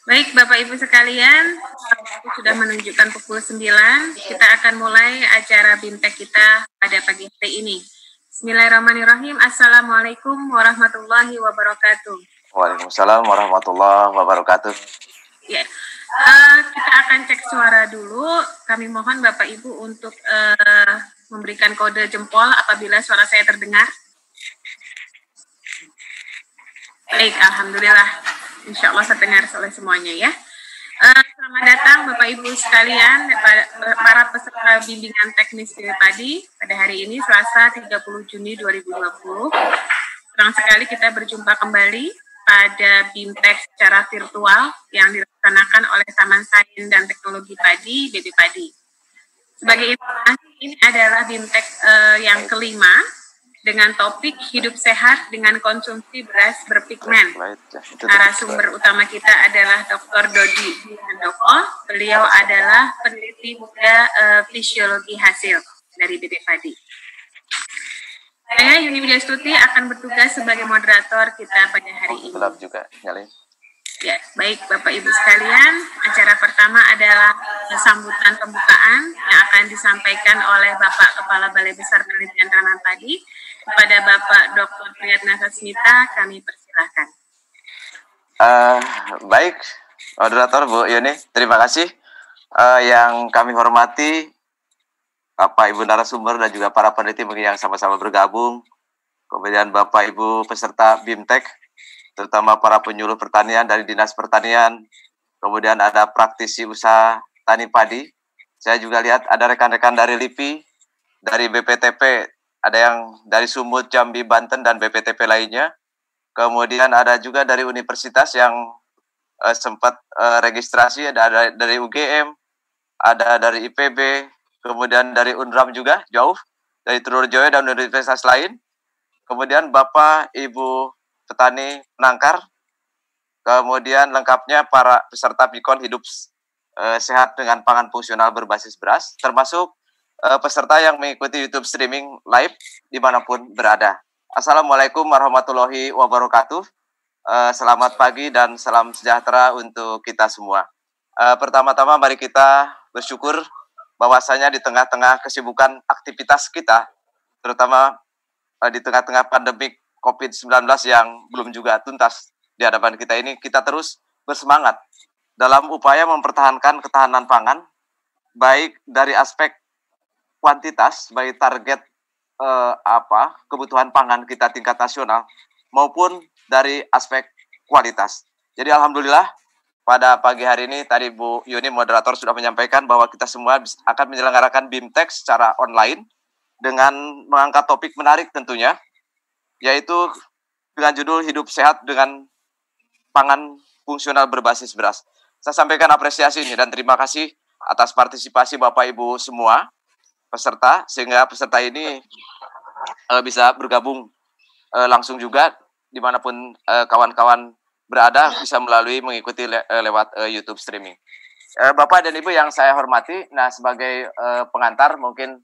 Baik, Bapak Ibu sekalian, waktu sudah menunjukkan pukul 9. Kita akan mulai acara BIMTEK kita pada pagi hari ini. Bismillahirrahmanirrahim. Assalamualaikum warahmatullahi wabarakatuh. Waalaikumsalam warahmatullahi wabarakatuh. Ya, kita akan cek suara dulu. Kami mohon Bapak Ibu untuk memberikan kode jempol apabila suara saya terdengar. Baik, alhamdulillah. Insya Allah terdengar oleh semuanya ya. Selamat datang Bapak Ibu sekalian, para peserta bimbingan teknis padi pada hari ini Selasa 30 Juni 2020. Senang sekali kita berjumpa kembali pada BIMTEK secara virtual yang dilaksanakan oleh Taman Sains dan Teknologi Padi, BB Padi. Sebagai informasi, ini adalah BIMTEK yang kelima dengan topik hidup sehat dengan konsumsi beras berpigmen. Narasumber utama kita adalah Dr. Dodi Handoko. Beliau adalah peneliti muda fisiologi hasil dari BB Padi. Saya Yuni Widyastuti akan bertugas sebagai moderator kita pada hari ini. Gelap juga, nyalain. Ya, baik Bapak Ibu sekalian, acara pertama adalah sambutan pembukaan yang akan disampaikan oleh Bapak Kepala Balai Besar Penelitian Tanaman Padi. Kepada Bapak Dr. Priyatna Sasmita, kami persilahkan. Baik, moderator Bu Yuni, terima kasih. Yang kami hormati Bapak Ibu narasumber dan juga para peneliti yang sama-sama bergabung, kemudian Bapak Ibu peserta BIMTEK, terutama para penyuluh pertanian dari Dinas Pertanian, kemudian ada praktisi usaha tani padi. Saya juga lihat ada rekan-rekan dari LIPI, dari BPTP, ada yang dari Sumut, Jambi, Banten, dan BPTP lainnya. Kemudian ada juga dari universitas yang sempat registrasi, ada dari UGM, ada dari IPB, kemudian dari UNRAM juga, jauh, dari Trunojoyo dan universitas lain. Kemudian Bapak, Ibu petani penangkar, kemudian lengkapnya para peserta BIKON hidup sehat dengan pangan fungsional berbasis beras, termasuk peserta yang mengikuti YouTube streaming live dimanapun berada. Assalamualaikum warahmatullahi wabarakatuh. Selamat pagi dan salam sejahtera untuk kita semua. Pertama-tama mari kita bersyukur bahwasanya di tengah-tengah kesibukan aktivitas kita, terutama di tengah-tengah pandemi COVID-19 yang belum juga tuntas di hadapan kita ini, kita terus bersemangat dalam upaya mempertahankan ketahanan pangan, baik dari aspek kuantitas, baik target kebutuhan pangan kita tingkat nasional, maupun dari aspek kualitas. Jadi alhamdulillah pada pagi hari ini tadi Bu Yuni moderator sudah menyampaikan bahwa kita semua akan menyelenggarakan BIMTEK secara online dengan mengangkat topik menarik tentunya, yaitu dengan judul hidup sehat dengan pangan fungsional berbasis beras. Saya sampaikan apresiasi ini dan terima kasih atas partisipasi Bapak Ibu semua peserta, sehingga peserta ini bisa bergabung langsung juga dimanapun kawan-kawan berada, bisa melalui mengikuti lewat YouTube streaming. Bapak dan Ibu yang saya hormati, nah sebagai pengantar mungkin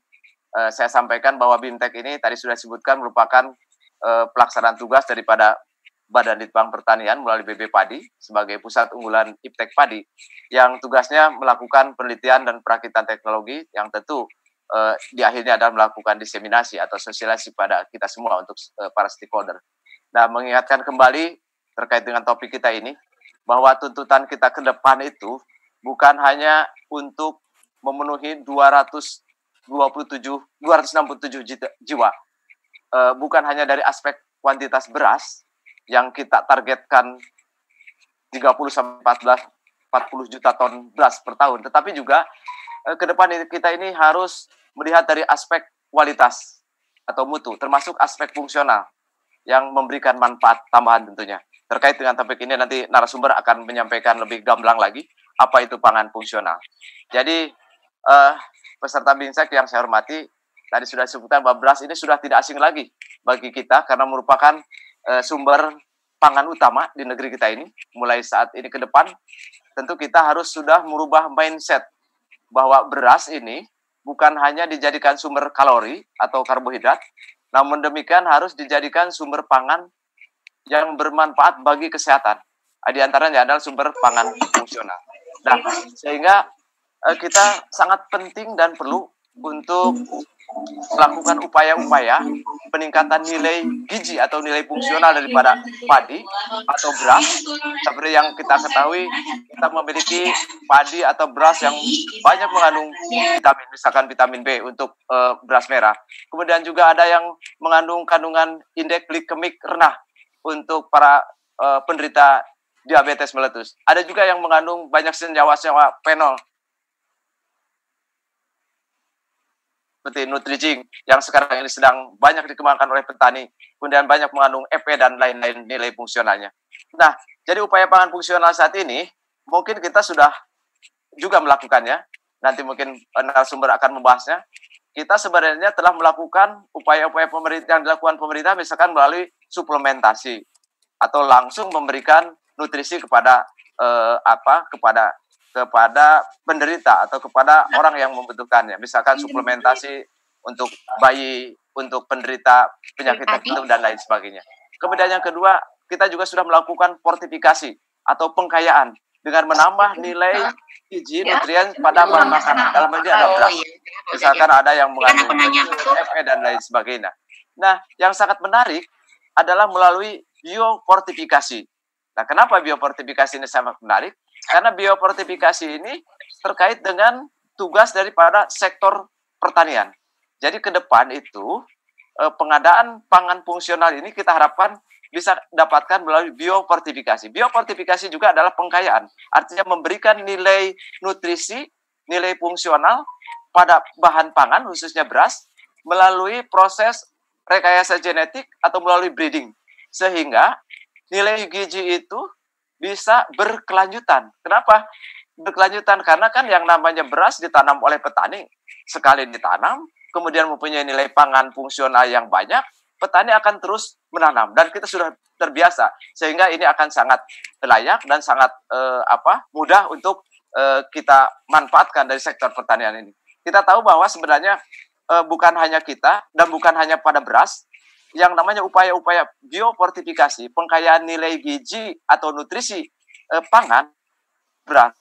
saya sampaikan bahwa BIMTEK ini tadi sudah disebutkan merupakan pelaksanaan tugas daripada Badan Litbang Pertanian melalui BB Padi sebagai pusat unggulan IPTEK Padi yang tugasnya melakukan penelitian dan perakitan teknologi yang tentu di akhirnya adalah melakukan diseminasi atau sosialisasi pada kita semua untuk para stakeholder. Nah, mengingatkan kembali terkait dengan topik kita ini, bahwa tuntutan kita ke depan itu bukan hanya untuk memenuhi 267 jiwa, bukan hanya dari aspek kuantitas beras yang kita targetkan 30-40 juta ton beras per tahun, tetapi juga ke depan kita ini harus melihat dari aspek kualitas atau mutu, termasuk aspek fungsional yang memberikan manfaat tambahan tentunya. Terkait dengan topik ini nanti narasumber akan menyampaikan lebih gamblang lagi apa itu pangan fungsional. Jadi peserta BIMTEK yang saya hormati, tadi sudah disebutkan bahwa beras ini sudah tidak asing lagi bagi kita karena merupakan sumber pangan utama di negeri kita ini. Mulai saat ini ke depan tentu kita harus sudah merubah mindset bahwa beras ini bukan hanya dijadikan sumber kalori atau karbohidrat, namun demikian harus dijadikan sumber pangan yang bermanfaat bagi kesehatan. Di antaranya adalah sumber pangan fungsional. Nah, sehingga kita sangat penting dan perlu untuk melakukan upaya-upaya peningkatan nilai gizi atau nilai fungsional daripada padi atau beras. Seperti yang kita ketahui, kita memiliki padi atau beras yang banyak mengandung vitamin, misalkan vitamin B untuk beras merah. Kemudian juga ada yang mengandung kandungan indeks glikemik rendah untuk para penderita diabetes meletus. Ada juga yang mengandung banyak senyawa-senyawa fenol seperti Nutri-Zink yang sekarang ini sedang banyak dikembangkan oleh petani, kemudian banyak mengandung Fe dan lain-lain nilai fungsionalnya. Nah, jadi upaya pangan fungsional saat ini mungkin kita sudah juga melakukannya. Nanti mungkin narasumber akan membahasnya. Kita sebenarnya telah melakukan upaya-upaya pemerintah yang dilakukan pemerintah, misalkan melalui suplementasi atau langsung memberikan nutrisi kepada kepada penderita atau kepada orang yang membutuhkannya. Misalkan suplementasi untuk bayi, untuk penderita penyakit tertentu dan lain sebagainya. Kemudian yang kedua, kita juga sudah melakukan fortifikasi atau pengkayaan dengan menambah nilai gizi nutrien pada bahan makanan. Dalam hal ini ada beras. Misalkan ada yang mengandung Fe dan lain sebagainya. Nah, yang sangat menarik adalah melalui biofortifikasi. Nah, kenapa biofortifikasi ini sangat menarik? Karena biofortifikasi ini terkait dengan tugas daripada sektor pertanian. Jadi ke depan itu pengadaan pangan fungsional ini kita harapkan bisa dapatkan melalui biofortifikasi. Biofortifikasi juga adalah pengkayaan, artinya memberikan nilai nutrisi, nilai fungsional pada bahan pangan khususnya beras melalui proses rekayasa genetik atau melalui breeding, sehingga nilai gizi itu bisa berkelanjutan. Kenapa berkelanjutan? Karena kan yang namanya beras ditanam oleh petani, sekali ditanam, kemudian mempunyai nilai pangan fungsional yang banyak, petani akan terus menanam dan kita sudah terbiasa, sehingga ini akan sangat layak dan sangat mudah untuk kita manfaatkan dari sektor pertanian ini. Kita tahu bahwa sebenarnya bukan hanya kita dan bukan hanya pada beras, yang namanya upaya-upaya biofortifikasi, pengkayaan nilai gizi atau nutrisi pangan beras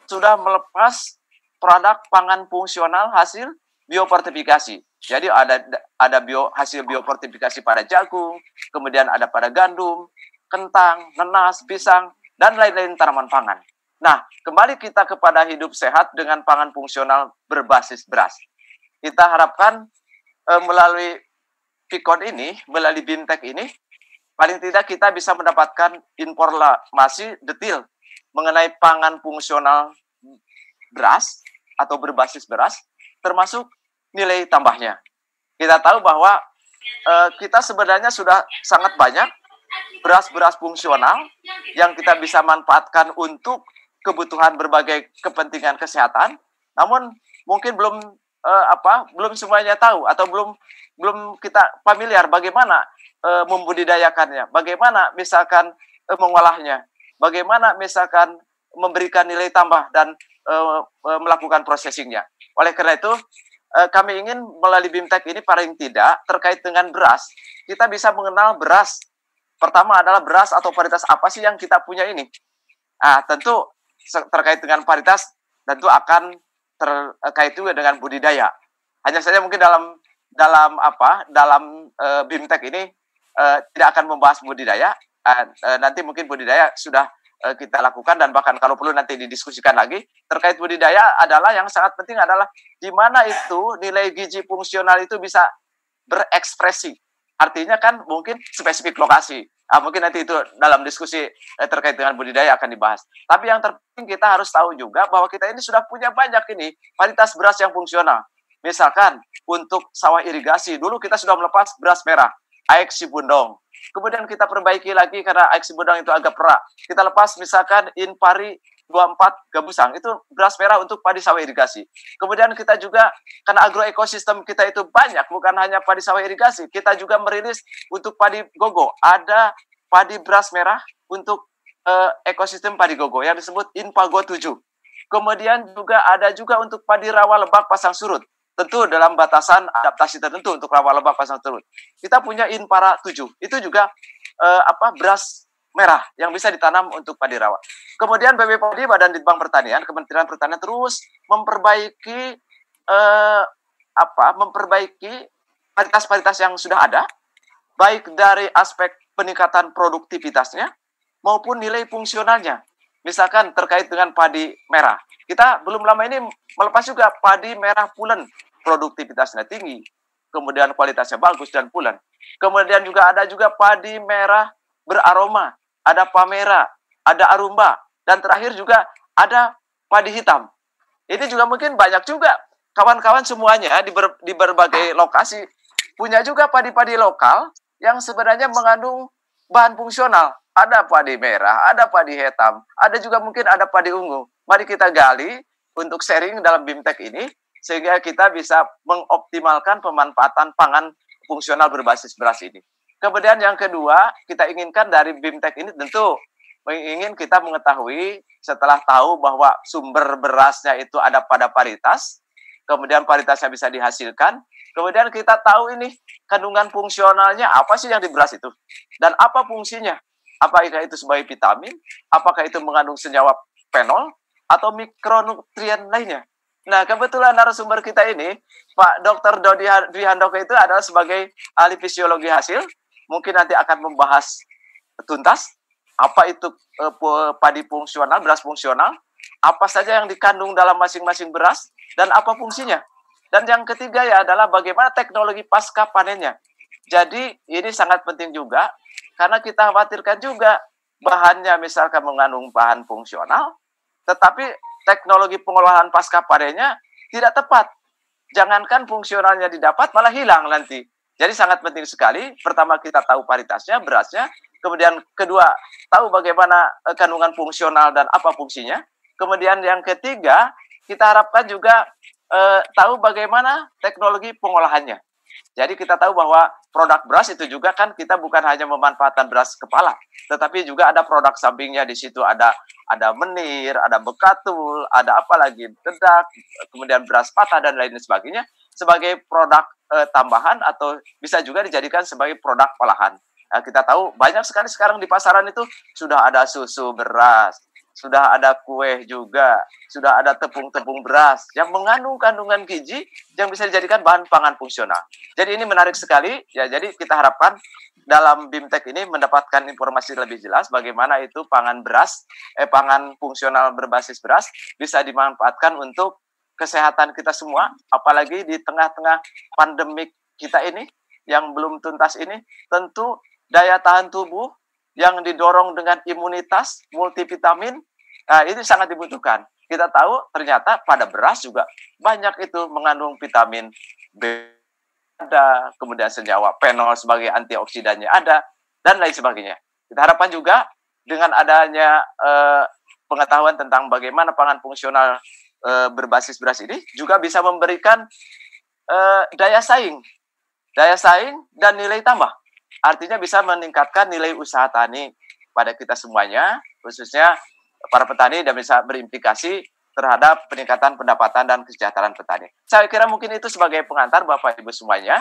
sudah melepas produk pangan fungsional hasil biofortifikasi. Jadi ada hasil biofortifikasi pada jagung, kemudian ada pada gandum, kentang, nanas, pisang, dan lain-lain tanaman pangan. Nah, kembali kita kepada hidup sehat dengan pangan fungsional berbasis beras. Kita harapkan melalui Pikon ini, melalui BIMTEK ini, paling tidak kita bisa mendapatkan informasi detail mengenai pangan fungsional beras atau berbasis beras, termasuk nilai tambahnya. Kita tahu bahwa kita sebenarnya sudah sangat banyak beras-beras fungsional yang kita bisa manfaatkan untuk kebutuhan berbagai kepentingan kesehatan, namun mungkin belum semuanya tahu atau belum kita familiar bagaimana membudidayakannya, bagaimana misalkan mengolahnya, bagaimana misalkan memberikan nilai tambah dan melakukan processingnya. Oleh karena itu kami ingin melalui BIMTEK ini paling tidak terkait dengan beras, kita bisa mengenal beras. Pertama adalah beras atau varietas apa sih yang kita punya ini. Tentu terkait dengan varietas tentu akan terkait juga dengan budidaya. Hanya saja mungkin dalam BIMTEK ini tidak akan membahas budidaya. Nanti mungkin budidaya sudah kita lakukan dan bahkan kalau perlu nanti didiskusikan lagi. Terkait budidaya adalah yang sangat penting adalah di mana itu nilai gizi fungsional itu bisa berekspresi. Artinya kan mungkin spesifik lokasi. Mungkin nanti itu dalam diskusi terkait dengan budidaya akan dibahas. Tapi yang terpenting kita harus tahu juga bahwa kita ini sudah punya banyak ini varietas beras yang fungsional. Misalkan untuk sawah irigasi, dulu kita sudah melepas beras merah, Aek Sibundong. Kemudian kita perbaiki lagi karena Aek Sibundong itu agak perak. Kita lepas misalkan Inpari 24 Gabusang, itu beras merah untuk padi sawah irigasi. Kemudian kita juga, karena agroekosistem kita itu banyak, bukan hanya padi sawah irigasi, kita juga merilis untuk padi gogo. Ada padi beras merah untuk ekosistem padi gogo yang disebut Inpago 7. Kemudian juga ada juga untuk padi rawa lebak pasang surut. Tentu dalam batasan adaptasi tertentu untuk rawa lebak pasang surut. Kita punya Inpara 7. Itu juga beras merah yang bisa ditanam untuk padi rawa. Kemudian BPPAD, Badan Litbang Pertanian, Kementerian Pertanian terus memperbaiki varietas-varietas yang sudah ada, baik dari aspek peningkatan produktivitasnya maupun nilai fungsionalnya. Misalkan terkait dengan padi merah. Kita belum lama ini melepas juga padi merah pulen, produktivitasnya tinggi, kemudian kualitasnya bagus dan pulen. Kemudian juga ada padi merah beraroma, ada pamera, ada arumba, dan terakhir juga ada padi hitam. Ini juga mungkin banyak juga kawan-kawan semuanya di berbagai lokasi punya juga padi-padi lokal yang sebenarnya mengandung bahan fungsional. Ada padi merah, ada padi hitam, ada juga mungkin ada padi ungu. Mari kita gali untuk sharing dalam BIMTEK ini, sehingga kita bisa mengoptimalkan pemanfaatan pangan fungsional berbasis beras ini. Kemudian yang kedua, kita inginkan dari BIMTEK ini tentu ingin kita mengetahui setelah tahu bahwa sumber berasnya itu ada pada paritas, kemudian paritasnya bisa dihasilkan, kemudian kita tahu ini kandungan fungsionalnya apa sih yang di beras itu, dan apa fungsinya. Apakah itu sebagai vitamin, apakah itu mengandung senyawa fenol, atau mikronutrien lainnya. Nah, kebetulan narasumber kita ini, Pak Dr. Dodi Dwi Handoko itu adalah sebagai ahli fisiologi hasil, mungkin nanti akan membahas tuntas apa itu padi fungsional, beras fungsional, apa saja yang dikandung dalam masing-masing beras, dan apa fungsinya. Dan yang ketiga ya adalah bagaimana teknologi pasca panennya. Jadi ini sangat penting juga, karena kita khawatirkan juga bahannya misalkan mengandung bahan fungsional, tetapi teknologi pengolahan pasca panennya tidak tepat. Jangankan fungsionalnya didapat, malah hilang nanti. Jadi sangat penting sekali, pertama kita tahu paritasnya, berasnya, kemudian kedua, tahu bagaimana kandungan fungsional dan apa fungsinya. Kemudian yang ketiga, kita harapkan juga tahu bagaimana teknologi pengolahannya. Jadi kita tahu bahwa produk beras itu juga kan kita bukan hanya memanfaatkan beras kepala, tetapi juga ada produk sampingnya di situ, ada menir, ada bekatul, ada apa lagi, dedak, kemudian beras patah dan lain sebagainya sebagai produk tambahan atau bisa juga dijadikan sebagai produk olahan. Nah, kita tahu banyak sekali sekarang di pasaran itu sudah ada susu beras, sudah ada kue juga, sudah ada tepung-tepung beras yang mengandung kandungan gizi yang bisa dijadikan bahan pangan fungsional. Jadi ini menarik sekali ya. Jadi kita harapkan dalam BIMTEK ini mendapatkan informasi lebih jelas bagaimana itu pangan fungsional berbasis beras bisa dimanfaatkan untuk kesehatan kita semua, apalagi di tengah-tengah pandemik kita ini yang belum tuntas ini, tentu daya tahan tubuh yang didorong dengan imunitas multivitamin, ini sangat dibutuhkan. Kita tahu ternyata pada beras juga banyak itu mengandung vitamin B, ada, kemudian senyawa fenol sebagai antioksidannya ada, dan lain sebagainya. Kita harapkan juga dengan adanya pengetahuan tentang bagaimana pangan fungsional berbasis beras ini juga bisa memberikan daya saing dan nilai tambah. Artinya bisa meningkatkan nilai usaha tani pada kita semuanya, khususnya para petani, dan bisa berimplikasi terhadap peningkatan pendapatan dan kesejahteraan petani. Saya kira mungkin itu sebagai pengantar Bapak Ibu semuanya.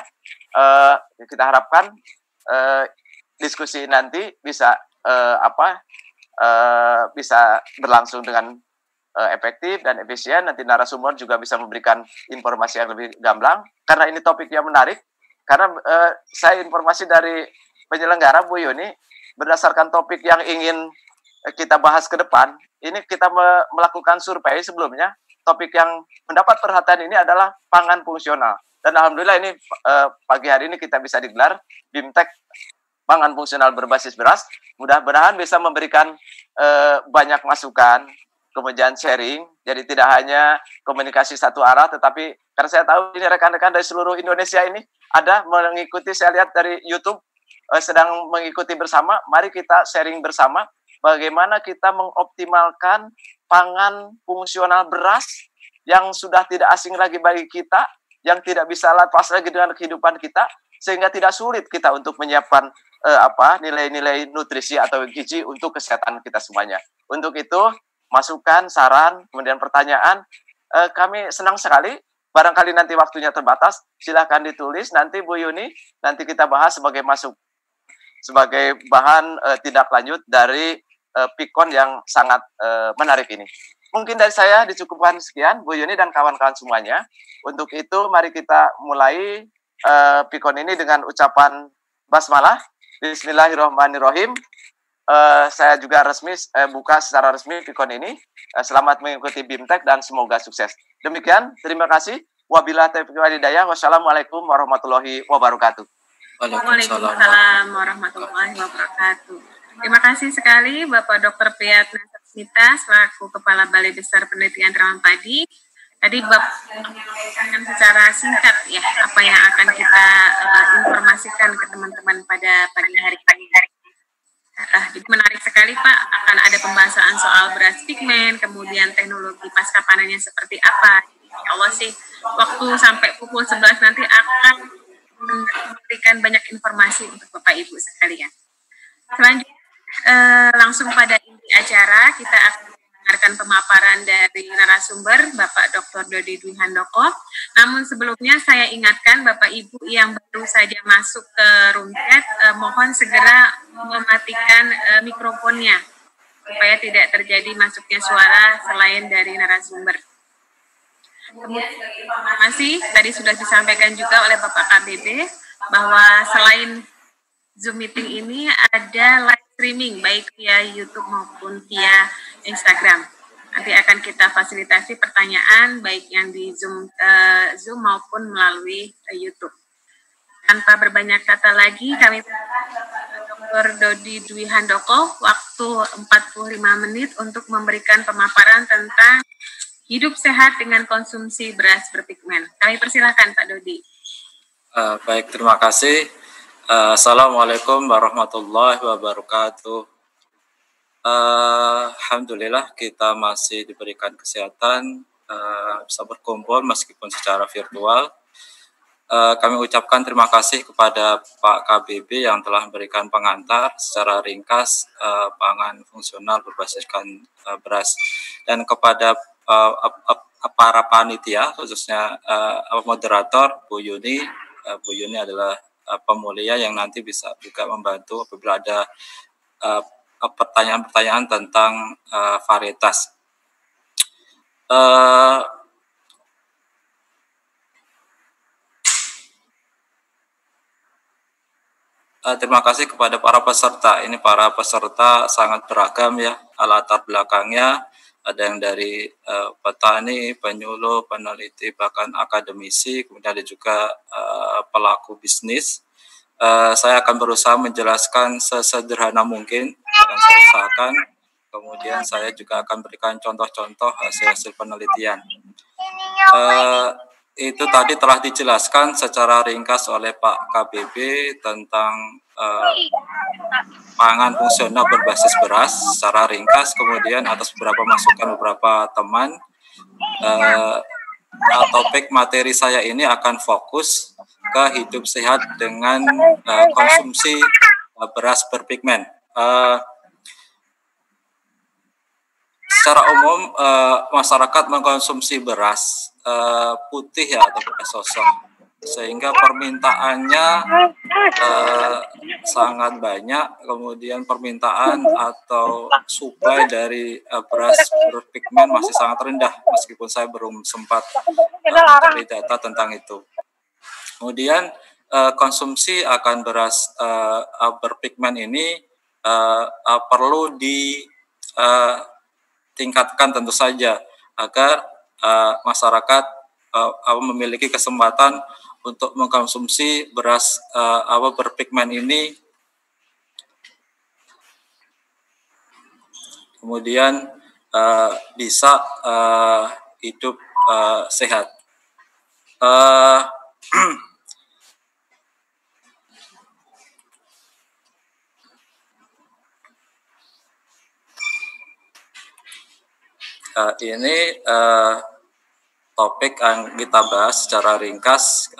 Kita harapkan diskusi nanti bisa bisa berlangsung dengan efektif dan efisien. Nanti narasumber juga bisa memberikan informasi yang lebih gamblang, karena ini topik yang menarik. Karena saya informasi dari penyelenggara Bu Yuni, berdasarkan topik yang ingin kita bahas ke depan, ini kita melakukan survei sebelumnya. Topik yang mendapat perhatian ini adalah pangan fungsional. Dan alhamdulillah ini pagi hari ini kita bisa digelar BIMTEK pangan fungsional berbasis beras. Mudah-mudahan bisa memberikan banyak masukan, kemudian sharing. Jadi tidak hanya komunikasi satu arah, tetapi karena saya tahu ini rekan-rekan dari seluruh Indonesia ini ada mengikuti, saya lihat dari YouTube sedang mengikuti bersama. Mari kita sharing bersama bagaimana kita mengoptimalkan pangan fungsional beras yang sudah tidak asing lagi bagi kita, yang tidak bisa lepas lagi dengan kehidupan kita, sehingga tidak sulit kita untuk menyiapkan nilai-nilai nutrisi atau gizi untuk kesehatan kita semuanya. Untuk itu, masukan, saran, kemudian pertanyaan, kami senang sekali. Barangkali nanti waktunya terbatas, silahkan ditulis nanti Bu Yuni, nanti kita bahas sebagai masuk. sebagai bahan tindak lanjut dari pikon yang sangat menarik ini. Mungkin dari saya dicukupkan sekian, Bu Yuni dan kawan-kawan semuanya. Untuk itu mari kita mulai pikon ini dengan ucapan basmalah. Bismillahirrahmanirrahim. Saya juga buka secara resmi pikon ini. Selamat mengikuti BIMTEK dan semoga sukses. Demikian, terima kasih. Wabillahi taufiq wal hidayah. Wassalamualaikum warahmatullahi wabarakatuh. Waalaikumsalam warahmatullahi wabarakatuh. Terima kasih sekali Bapak Dr. Priyatna Sasmita selaku Kepala Balai Besar Penelitian Tanaman Padi. Tadi Bapak menyampaikan secara singkat ya apa yang akan kita informasikan ke teman-teman pada pagi hari ini. Jadi menarik sekali Pak, akan ada pembahasan soal beras pigmen, kemudian teknologi pasca panennya seperti apa. Ya Allah sih, waktu sampai pukul 11 nanti akan memberikan banyak informasi untuk Bapak Ibu sekalian. Selanjutnya, langsung pada inti acara, kita akan mendengarkan pemaparan dari narasumber Bapak Dr. Dodi Dwi Handoko. Namun sebelumnya saya ingatkan Bapak Ibu yang baru saja masuk ke room chat, mohon segera mematikan mikrofonnya supaya tidak terjadi masuknya suara selain dari narasumber. Kemudian informasi tadi sudah disampaikan juga oleh Bapak KBB bahwa selain Zoom meeting ini ada live streaming baik via YouTube maupun via Instagram. Nanti akan kita fasilitasi pertanyaan baik yang di Zoom maupun melalui YouTube. Tanpa berbanyak kata lagi, kami Dr. Dodi Dwi Handoko waktu 45 menit untuk memberikan pemaparan tentang hidup sehat dengan konsumsi beras berpigmen. Kami persilahkan Pak Dodi. Baik, terima kasih. Assalamualaikum warahmatullahi wabarakatuh. Alhamdulillah kita masih diberikan kesehatan bisa berkumpul meskipun secara virtual. Kami ucapkan terima kasih kepada Pak KBB yang telah memberikan pengantar secara ringkas pangan fungsional berbasiskan beras, dan kepada para panitia khususnya moderator Bu Yuni. Bu Yuni adalah pemulia yang nanti bisa juga membantu apabila ada pertanyaan-pertanyaan tentang varietas. Terima kasih kepada para peserta. Ini para peserta sangat beragam ya, latar belakangnya. Ada yang dari petani, penyuluh, peneliti, bahkan akademisi, kemudian ada juga pelaku bisnis. Saya akan berusaha menjelaskan sesederhana mungkin, akan saya usahakan. Kemudian saya juga akan berikan contoh-contoh hasil-hasil penelitian. Itu tadi telah dijelaskan secara ringkas oleh Pak KBB tentang pangan fungsional berbasis beras secara ringkas. Kemudian atas beberapa masukan beberapa teman, topik materi saya ini akan fokus ke hidup sehat dengan konsumsi beras berpigmen. Secara umum masyarakat mengkonsumsi beras putih ya atau beras sosok, sehingga permintaannya sangat banyak. Kemudian permintaan atau supply dari beras berpigmen masih sangat rendah, meskipun saya belum sempat mencari data tentang itu. Kemudian konsumsi akan beras berpigmen ini perlu ditingkatkan tentu saja agar masyarakat memiliki kesempatan untuk mengkonsumsi beras berpigmen ini, kemudian bisa hidup sehat. Ini topik yang kita bahas secara ringkas.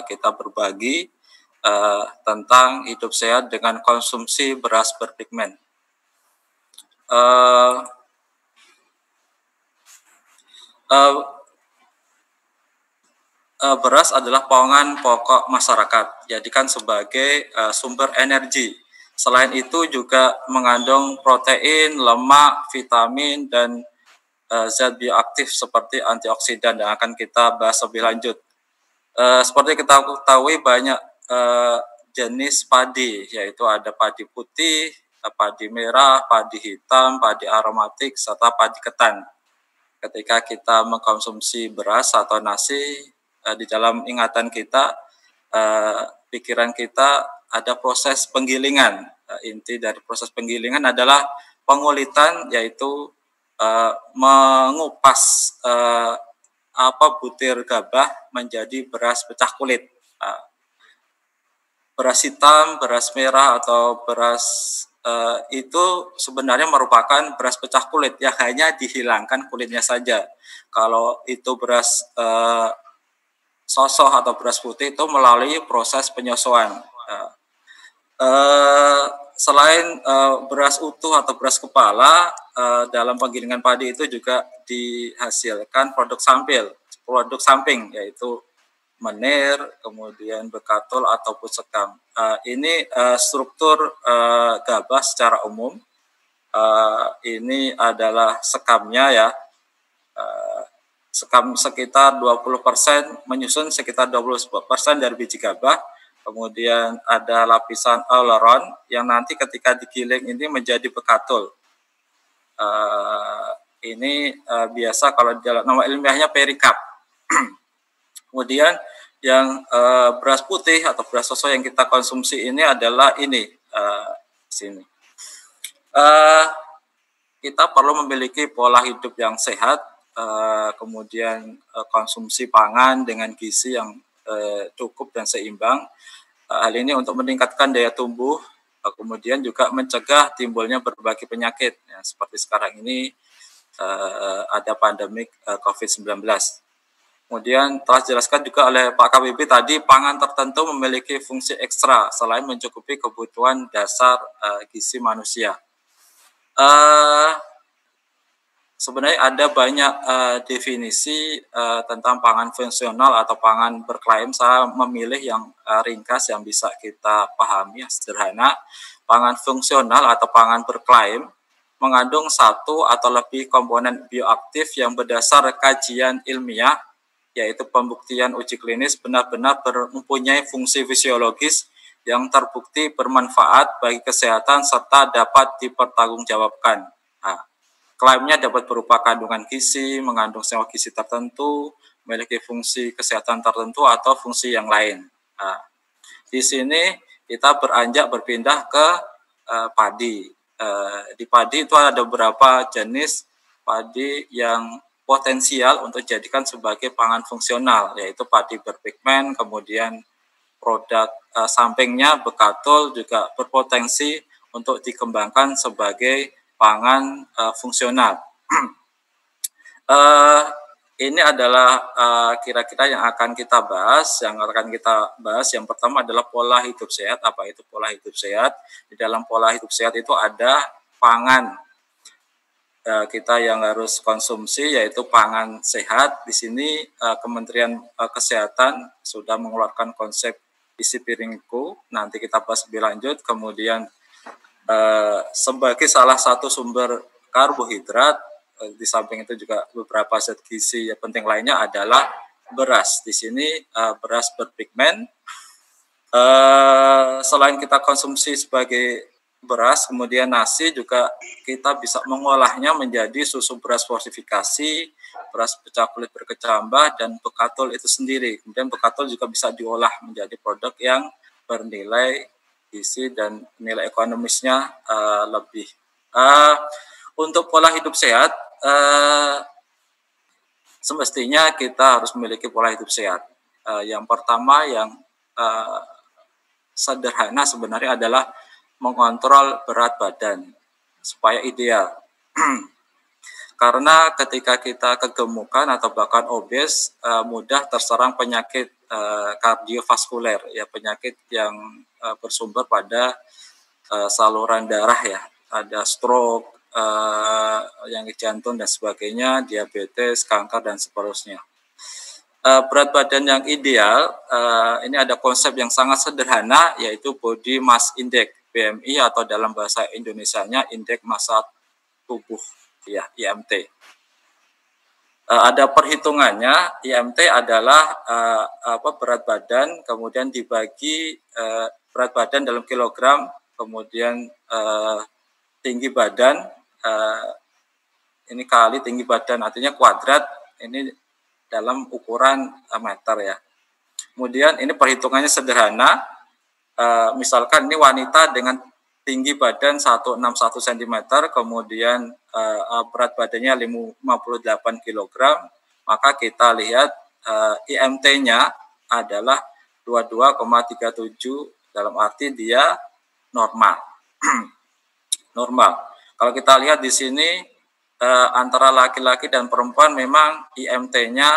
Kita berbagi tentang hidup sehat dengan konsumsi beras berpigmen. Beras adalah pangan pokok masyarakat, jadikan sebagai sumber energi Selain itu juga mengandung protein, lemak, vitamin, dan zat bioaktif seperti antioksidan yang akan kita bahas lebih lanjut. Seperti kita ketahui banyak jenis padi, yaitu ada padi putih, padi merah, padi hitam, padi aromatik, serta padi ketan. Ketika kita mengkonsumsi beras atau nasi, di dalam ingatan kita, pikiran kita ada proses penggilingan. Inti dari proses penggilingan adalah pengulitan, yaitu mengupas butir gabah menjadi beras pecah kulit. Beras hitam, beras merah, atau beras itu sebenarnya merupakan beras pecah kulit yang hanya dihilangkan kulitnya saja. Kalau itu beras sosoh atau beras putih itu melalui proses penyosoan. Selain beras utuh atau beras kepala, dalam penggilingan padi itu juga dihasilkan produk samping, yaitu menir, kemudian bekatul ataupun sekam. Ini struktur gabah secara umum. Ini adalah sekamnya ya. Sekam sekitar 20%, menyusun sekitar 20% dari biji gabah. Kemudian ada lapisan aileron yang nanti ketika digiling ini menjadi bekatul. Ini biasa kalau nama ilmiahnya perikap. Kemudian yang beras putih atau beras sosoh yang kita konsumsi ini adalah ini di sini. Kita perlu memiliki pola hidup yang sehat, kemudian konsumsi pangan dengan gizi yang cukup dan seimbang. Hal ini untuk meningkatkan daya tumbuh, kemudian juga mencegah timbulnya berbagai penyakit. Ya, seperti sekarang ini ada pandemik COVID-19. Kemudian telah dijelaskan juga oleh Pak KBB tadi, pangan tertentu memiliki fungsi ekstra selain mencukupi kebutuhan dasar gizi manusia. Sebenarnya ada banyak definisi tentang pangan fungsional atau pangan berklaim. Saya memilih yang ringkas yang bisa kita pahami, sederhana. Pangan fungsional atau pangan berklaim mengandung satu atau lebih komponen bioaktif yang berdasar kajian ilmiah, yaitu pembuktian uji klinis benar-benar mempunyai fungsi fisiologis yang terbukti bermanfaat bagi kesehatan serta dapat dipertanggungjawabkan. Klaimnya dapat berupa kandungan gizi, mengandung senyawa gizi tertentu, memiliki fungsi kesehatan tertentu, atau fungsi yang lain. Di sini kita berpindah ke padi. Di padi itu ada beberapa jenis padi yang potensial untuk dijadikan sebagai pangan fungsional, yaitu padi berpigmen, kemudian produk sampingnya bekatul juga berpotensi untuk dikembangkan sebagai pangan fungsional. Ini adalah kira-kira yang akan kita bahas. Yang pertama adalah pola hidup sehat. Apa itu pola hidup sehat? Di dalam pola hidup sehat itu ada pangan kita yang harus konsumsi, yaitu pangan sehat. Di sini Kementerian Kesehatan sudah mengeluarkan konsep isi piringku. Nanti kita bahas lebih lanjut. Kemudian sebagai salah satu sumber karbohidrat, di samping itu juga beberapa zat gizi yang penting lainnya adalah beras. Di sini beras berpigmen. Selain kita konsumsi sebagai beras, kemudian nasi juga kita bisa mengolahnya menjadi susu beras fortifikasi, beras pecah kulit berkecambah, dan bekatul itu sendiri. Kemudian bekatul juga bisa diolah menjadi produk yang bernilai gizi dan nilai ekonomisnya lebih. Untuk pola hidup sehat, semestinya kita harus memiliki pola hidup sehat. Yang pertama yang sederhana sebenarnya adalah mengontrol berat badan supaya ideal. Karena ketika kita kegemukan atau bahkan obes, mudah terserang penyakit kardiovaskuler, ya, penyakit yang bersumber pada saluran darah, ya. Ada stroke, yang jantung dan sebagainya, diabetes, kanker dan seterusnya. berat badan yang ideal, ini ada konsep yang sangat sederhana, yaitu Body Mass Index, BMI, atau dalam bahasa Indonesianya Indeks Massa Tubuh, ya, IMT. Ada perhitungannya. IMT adalah berat badan, kemudian dibagi berat badan dalam kilogram, kemudian tinggi badan, ini kali tinggi badan, artinya kuadrat, ini dalam ukuran meter ya. Kemudian ini perhitungannya sederhana, misalkan ini wanita dengan tinggi badan 161 cm, kemudian berat badannya 58 kg, maka kita lihat IMT-nya adalah 22,37, dalam arti dia normal. Normal. Kalau kita lihat di sini, antara laki-laki dan perempuan memang IMT-nya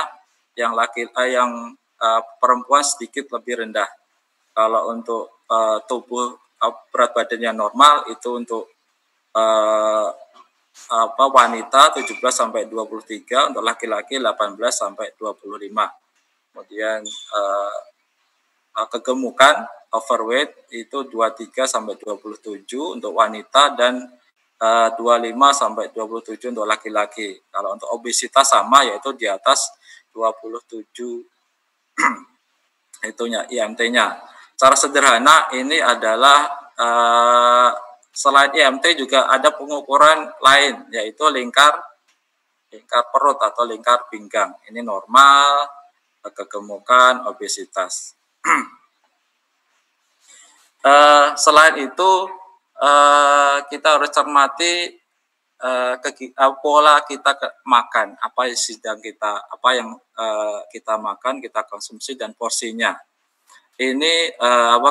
yang perempuan sedikit lebih rendah. Kalau untuk tubuh berat badannya normal itu untuk wanita 17 sampai 23, untuk laki-laki 18 sampai 25. Kemudian kegemukan overweight itu 23 sampai 27 untuk wanita dan 25 sampai 27 untuk laki-laki. Kalau untuk obesitas sama, yaitu di atas 27 itunya IMT-nya. Cara sederhana ini adalah selain IMT juga ada pengukuran lain, yaitu lingkar perut atau lingkar pinggang. Ini normal, kegemukan, obesitas. Selain itu kita harus cermati pola kita makan, apa yang kita makan, kita konsumsi, dan porsinya. Ini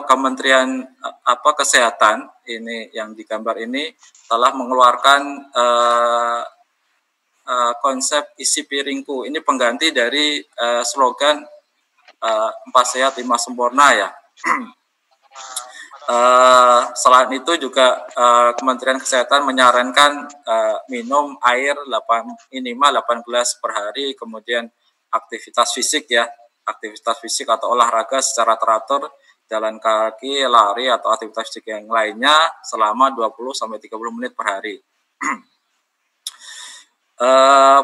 Kementerian Kesehatan, ini yang digambar ini telah mengeluarkan konsep isi piringku. Ini pengganti dari slogan 4 sehat 5 sempurna ya. Selain itu juga Kementerian Kesehatan menyarankan minum air minimal 8 gelas per hari, kemudian aktivitas fisik atau olahraga secara teratur, jalan kaki, lari, atau aktivitas fisik yang lainnya selama 20-30 menit per hari.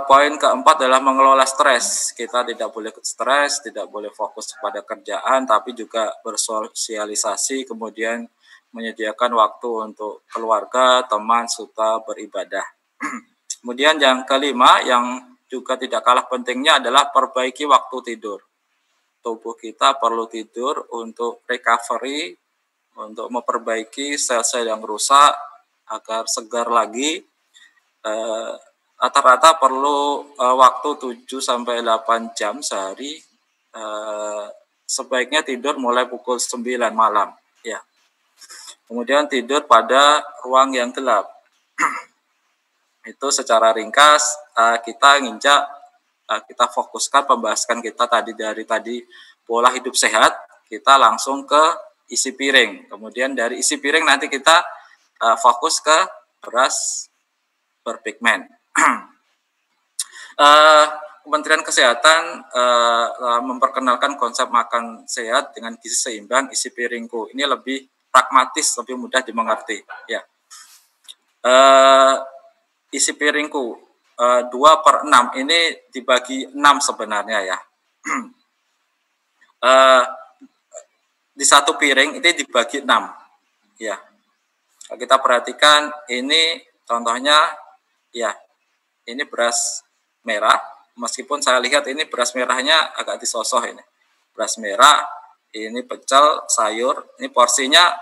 Poin keempat adalah mengelola stres. Kita tidak boleh stres, tidak boleh fokus pada kerjaan, tapi juga bersosialisasi, kemudian menyediakan waktu untuk keluarga, teman, serta beribadah. Kemudian yang kelima, yang juga tidak kalah pentingnya adalah perbaiki waktu tidur. Tubuh kita perlu tidur untuk recovery, untuk memperbaiki sel-sel yang rusak agar segar lagi. Rata-rata perlu waktu 7-8 jam sehari. Sebaiknya tidur mulai pukul 9 malam ya. Kemudian tidur pada ruang yang gelap. Itu secara ringkas kita fokuskan pembahasan kita tadi pola hidup sehat, kita langsung ke isi piring. Kemudian dari isi piring nanti kita fokus ke beras berpigmen. Kementerian Kesehatan memperkenalkan konsep makan sehat dengan gizi seimbang isi piringku. Ini lebih pragmatis, lebih mudah dimengerti. Ya. Isi piringku 2/6 ini dibagi 6 sebenarnya ya. Di satu piring ini dibagi 6. Ya. Kita perhatikan ini contohnya ya. Ini beras merah, meskipun saya lihat ini beras merahnya agak disosoh ini. Beras merah, ini pecel, sayur, ini porsinya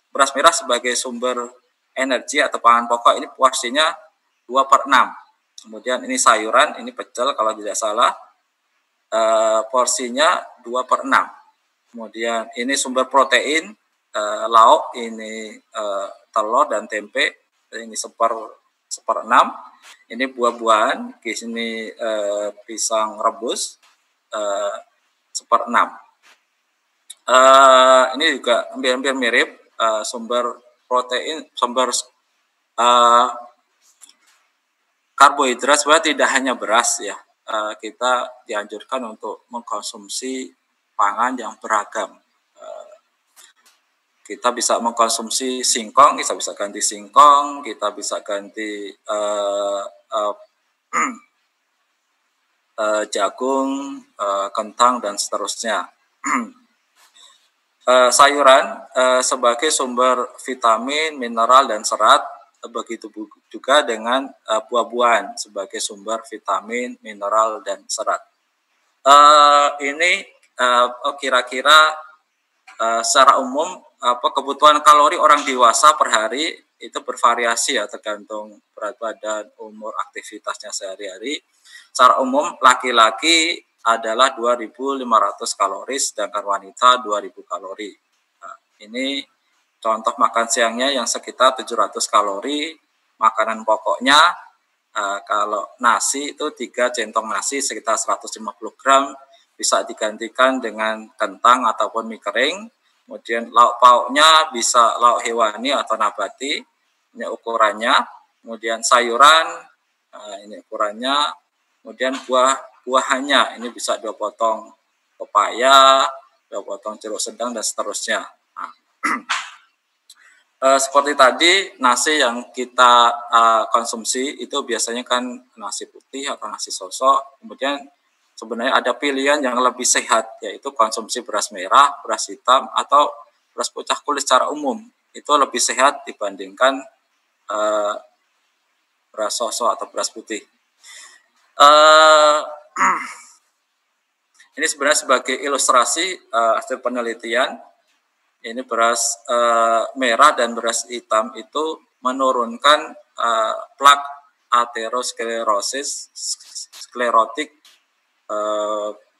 beras merah sebagai sumber energi atau pangan pokok, ini porsinya 2/6. Kemudian ini sayuran, ini pecel kalau tidak salah, porsinya 2/6. Kemudian ini sumber protein, lauk, ini telur dan tempe, ini 1/6. Ini buah-buahan, di sini pisang rebus 1/6. Ini juga hampir mirip sumber protein, sumber karbohidrat sebenarnya tidak hanya beras ya. kita dianjurkan untuk mengkonsumsi pangan yang beragam. Kita bisa mengkonsumsi singkong, kita bisa ganti singkong, kita bisa ganti jagung, kentang, dan seterusnya. Sayuran sebagai sumber vitamin, mineral, dan serat, begitu juga dengan buah-buahan sebagai sumber vitamin, mineral, dan serat. Ini kira-kira secara umum kebutuhan kalori orang dewasa per hari itu bervariasi ya, tergantung berat badan, umur, aktivitasnya sehari-hari. Secara umum laki-laki adalah 2.500 kalori, sedangkan wanita 2.000 kalori. Nah, ini contoh makan siangnya yang sekitar 700 kalori. Makanan pokoknya kalau nasi itu 3 centong nasi sekitar 150 gram, bisa digantikan dengan kentang ataupun mie kering. Kemudian lauk pauknya bisa lauk hewani atau nabati, ini ukurannya. Kemudian sayuran, ini ukurannya. Kemudian buah-buahannya, ini bisa 2 potong pepaya, 2 potong jeruk sedang, dan seterusnya. Nah, seperti tadi, nasi yang kita konsumsi itu biasanya kan nasi putih atau nasi sosok. Kemudian sebenarnya ada pilihan yang lebih sehat, yaitu konsumsi beras merah, beras hitam, atau beras putih kulit secara umum. Itu lebih sehat dibandingkan beras sosok atau beras putih. Ini sebenarnya sebagai ilustrasi hasil penelitian. Ini beras merah dan beras hitam itu menurunkan plak aterosklerosis sklerotik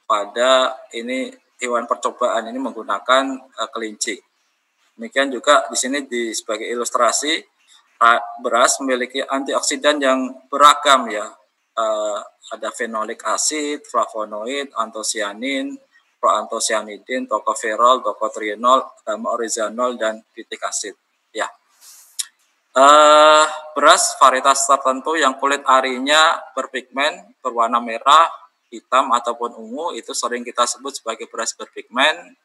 pada ini hewan percobaan ini menggunakan kelinci. Demikian juga di sini sebagai ilustrasi, beras memiliki antioksidan yang beragam ya. Ada fenolik asid, flavonoid, antosianin, proantosianidin, tocoferol, tocotrienol, gamma oryzanol, dan pitik asid. Ya. Beras varietas tertentu yang kulit arinya berpigmen, berwarna merah, hitam, ataupun ungu, itu sering kita sebut sebagai beras berpigmen.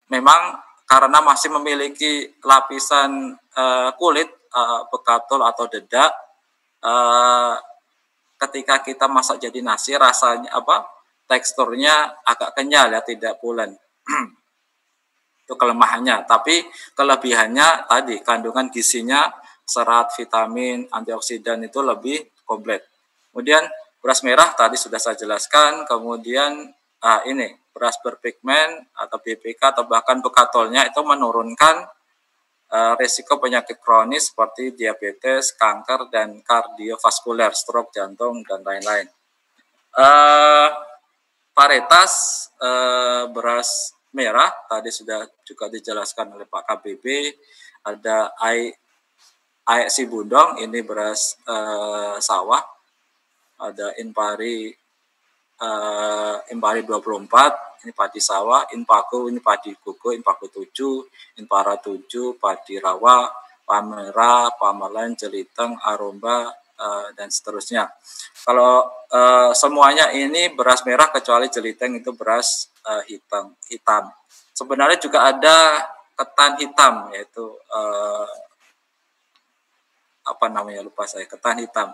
Memang karena masih memiliki lapisan kulit bekatul atau dedak, ketika kita masak jadi nasi, rasanya teksturnya agak kenyal ya, tidak pulen. Itu kelemahannya. Tapi kelebihannya tadi kandungan gizinya, serat, vitamin, antioksidan itu lebih komplit. Kemudian beras merah tadi sudah saya jelaskan. Kemudian ini beras berpigmen atau BPK atau bahkan bekatolnya itu menurunkan risiko penyakit kronis seperti diabetes, kanker, dan kardiovaskuler, stroke, jantung, dan lain-lain. Varietas beras merah tadi sudah juga dijelaskan oleh Pak KBB. Ada AXI Bundong, ini beras sawah. Ada Impari 24, ini padi sawah. Inpaku, ini padi kuku. Inpaku 7, Inpara 7, padi rawa, Pamera, Pamelan, Jeliteng, Aromba, dan seterusnya. Kalau semuanya ini beras merah kecuali Jeliteng itu beras hitam. Sebenarnya juga ada ketan hitam, yaitu lupa saya, ketan hitam.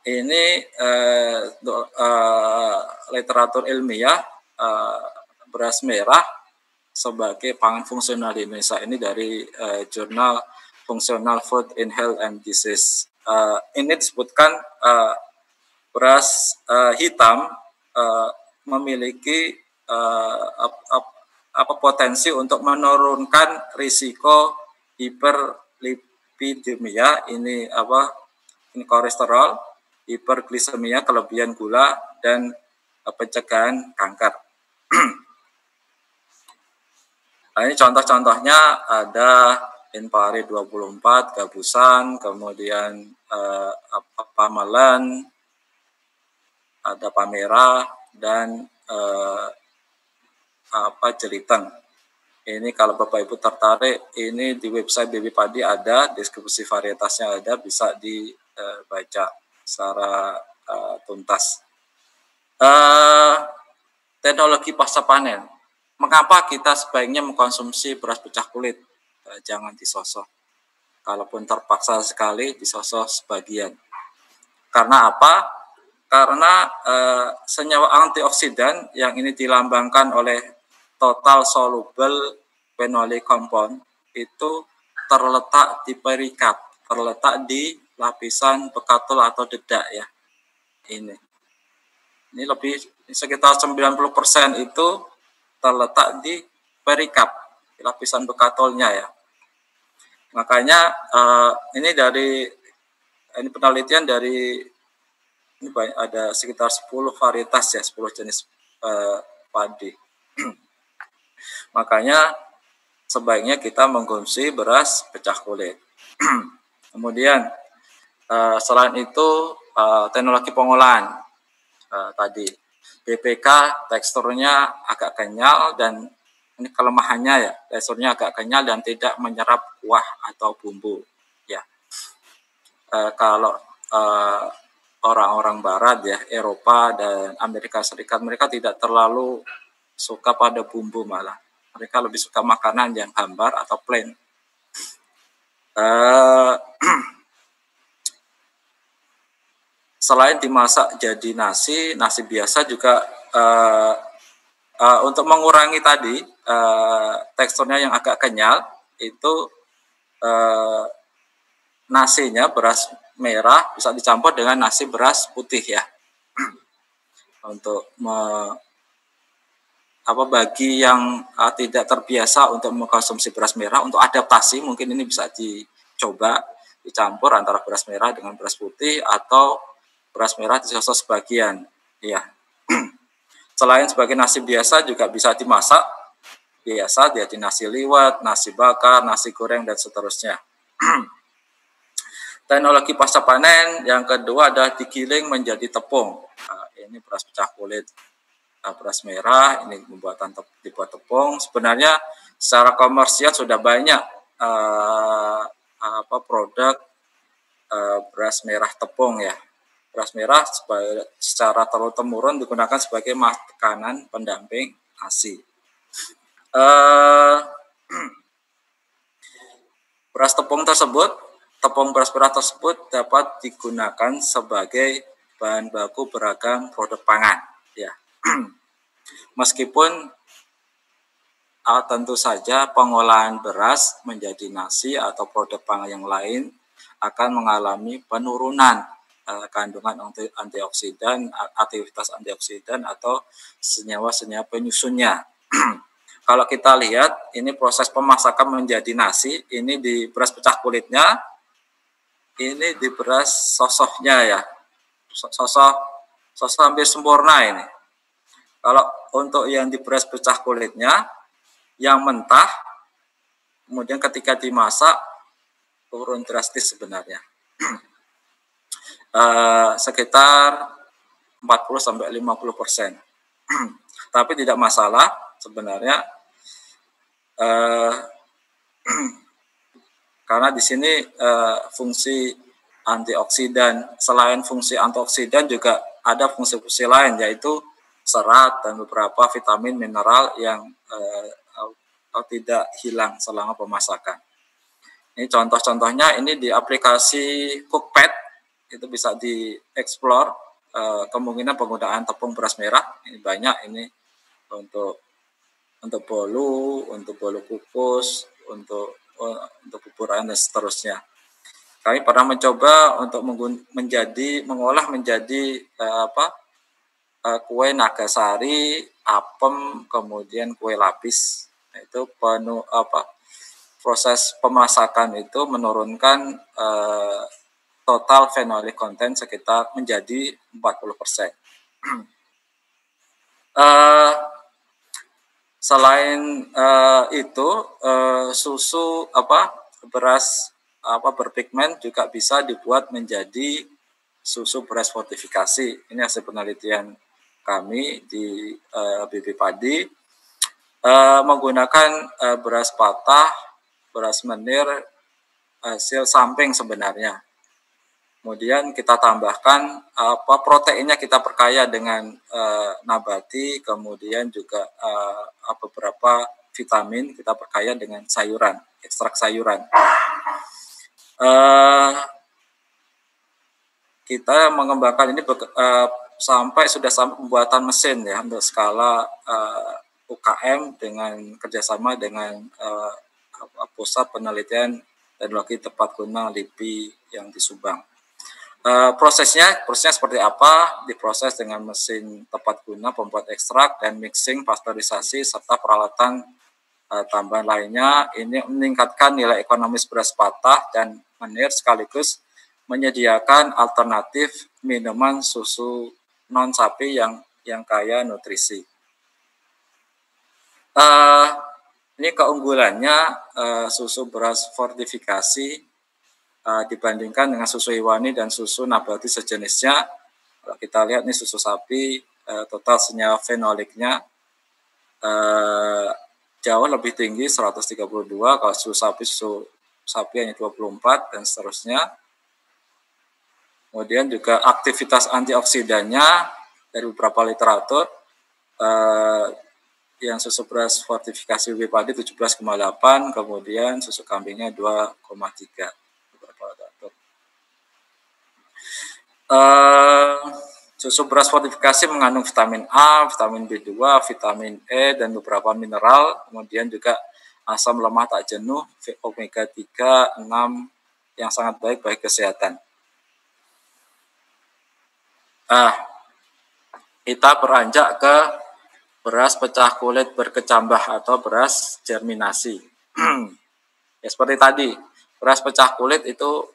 Ini literatur ilmiah beras merah sebagai pangan fungsional di Indonesia, ini dari jurnal Functional Food in Health and Disease. Ini disebutkan beras hitam memiliki potensi untuk menurunkan risiko hiperlipidemia, ini kolesterol, hiperglisemia, kelebihan gula, dan pencegahan kanker. Nah, ini contoh-contohnya ada Inpari 24, Gabusan, kemudian Pamelan, ada Pamera, dan Jeliteng. Ini kalau Bapak Ibu tertarik, ini di website BB Padi ada, deskripsi varietasnya ada, bisa dibaca secara tuntas. Teknologi pasca panen. Mengapa kita sebaiknya mengkonsumsi beras pecah kulit? Jangan disosok. Kalaupun terpaksa sekali, disosok sebagian. Karena apa? Karena senyawa antioksidan yang ini dilambangkan oleh total soluble phenolic compound itu terletak di perikat, terletak di lapisan bekatul atau dedak ya. Ini lebih sekitar 90% itu terletak di perikat, di lapisan bekatulnya ya. Makanya ini penelitian dari ini ada sekitar 10 varietas ya, 10 jenis padi. Makanya sebaiknya kita mengkonsumsi beras pecah kulit. Kemudian selain itu teknologi pengolahan tadi BPK teksturnya agak kenyal dan ini kelemahannya ya, teksturnya agak kenyal dan tidak menyerap kuah atau bumbu ya. Kalau orang-orang barat ya, Eropa dan Amerika Serikat, mereka tidak terlalu suka pada bumbu, malah mereka lebih suka makanan yang hambar atau plain. Selain dimasak jadi nasi biasa juga untuk mengurangi tadi teksturnya yang agak kenyal itu nasinya beras merah bisa dicampur dengan nasi beras putih ya. Untuk bagi yang tidak terbiasa untuk mengkonsumsi beras merah, untuk adaptasi mungkin ini bisa dicoba dicampur antara beras merah dengan beras putih atau beras merah disosok sebagian ya. Selain sebagai nasi biasa juga bisa dimasak biasa, jadi nasi liwet, nasi bakar, nasi goreng dan seterusnya. Teknologi pasca panen yang kedua adalah digiling menjadi tepung. Ini beras pecah kulit beras merah, ini dibuat tepung. Sebenarnya secara komersial sudah banyak produk beras merah tepung ya. Beras merah secara turun-temurun digunakan sebagai makanan pendamping nasi. Tepung beras merah tersebut dapat digunakan sebagai bahan baku beragam produk pangan ya. Meskipun tentu saja pengolahan beras menjadi nasi atau produk pangan yang lain akan mengalami penurunan kandungan antioksidan, aktivitas antioksidan atau senyawa-senyawa penyusunnya. Kalau kita lihat ini proses pemasakan menjadi nasi, ini di beras pecah kulitnya, ini di beras sosoknya ya, sosok hampir sempurna ini. Kalau untuk yang di beras pecah kulitnya, yang mentah, kemudian ketika dimasak, turun drastis sebenarnya. Sekitar 40-50%. Tapi tidak masalah sebenarnya, karena di sini fungsi antioksidan, selain fungsi antioksidan juga ada fungsi-fungsi lain, yaitu serat dan beberapa vitamin mineral yang tidak hilang selama pemasakan. Ini contoh-contohnya, ini di aplikasi Cookpad itu bisa dieksplor kemungkinan penggunaan tepung beras merah. Ini banyak, ini untuk bolu, untuk bolu kukus, untuk bubur ayam dan seterusnya. Kami pernah mencoba untuk mengolah menjadi kue nagasari, apem, kemudian kue lapis. Itu penuh proses pemasakan itu menurunkan total phenolic content sekitar menjadi 40%. Selain itu susu beras berpigmen juga bisa dibuat menjadi susu beras fortifikasi. Ini hasil penelitian kami di BB Padi. menggunakan beras patah, beras menir, hasil samping sebenarnya. Kemudian kita tambahkan proteinnya kita perkaya dengan nabati, kemudian juga beberapa vitamin kita perkaya dengan sayuran, ekstrak sayuran. Kita mengembangkan ini sampai pembuatan mesin ya untuk skala UKM dengan kerjasama dengan Pusat Penelitian Teknologi Tepat Guna LIPI yang di Subang. Prosesnya seperti apa? Diproses dengan mesin tepat guna, pembuat ekstrak, dan mixing, pasteurisasi, serta peralatan tambahan lainnya. Ini meningkatkan nilai ekonomis beras patah dan menir sekaligus menyediakan alternatif minuman susu non sapi yang kaya nutrisi. Ini keunggulannya susu beras fortifikasi dibandingkan dengan susu hewani dan susu nabati sejenisnya. Kalau kita lihat nih susu sapi, total senyawa fenoliknya jauh lebih tinggi 132, kalau susu sapi hanya 24 dan seterusnya. Kemudian juga aktivitas antioksidannya dari beberapa literatur, yang susu beras fortifikasi UB padi 17,8, kemudian susu kambingnya 2,3. Susu beras fortifikasi mengandung vitamin A, vitamin B2, vitamin E, dan beberapa mineral, kemudian juga asam lemak tak jenuh, omega 3, 6 yang sangat baik bagi kesehatan. Kita beranjak ke beras pecah kulit berkecambah atau beras germinasi. Ya seperti tadi, beras pecah kulit itu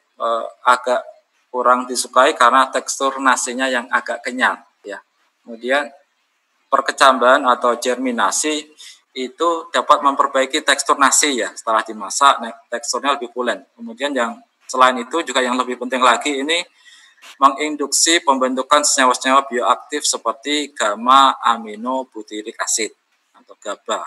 agak kurang disukai karena tekstur nasinya yang agak kenyal ya. Kemudian perkecambahan atau germinasi itu dapat memperbaiki tekstur nasi ya setelah dimasak, teksturnya lebih pulen. Kemudian yang selain itu juga yang lebih penting lagi ini menginduksi pembentukan senyawa-senyawa bioaktif seperti gamma aminobutyric acid atau GABA.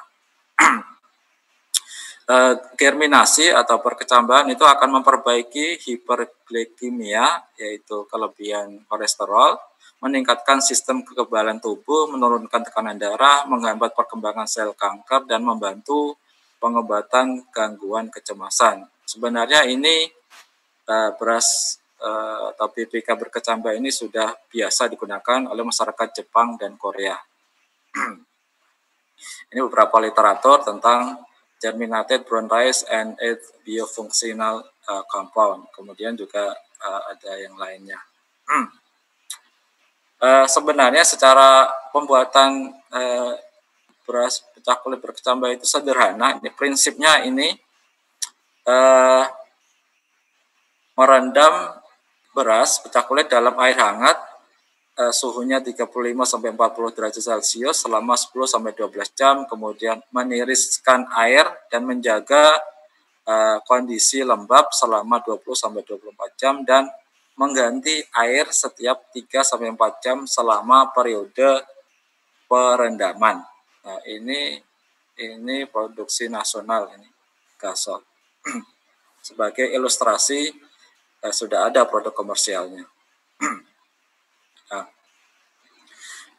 Germinasi atau perkecambahan itu akan memperbaiki hiperglikemia, yaitu kelebihan kolesterol, meningkatkan sistem kekebalan tubuh, menurunkan tekanan darah, menghambat perkembangan sel kanker, dan membantu pengobatan gangguan kecemasan. Sebenarnya ini beras atau BPK berkecambah ini sudah biasa digunakan oleh masyarakat Jepang dan Korea. Ini beberapa literatur tentang germinated brown rice and its biofunctional compound. Kemudian juga ada yang lainnya. Sebenarnya secara pembuatan beras pecah kulit berkecambah itu sederhana. Ini prinsipnya ini merendam beras pecah kulit dalam air hangat, suhunya 35-40 derajat Celcius selama 10-12 jam, kemudian meniriskan air dan menjaga kondisi lembab selama 20-24 jam dan mengganti air setiap 3-4 jam selama periode perendaman. Nah, ini produksi nasional ini Gasol. Sebagai ilustrasi sudah ada produk komersialnya.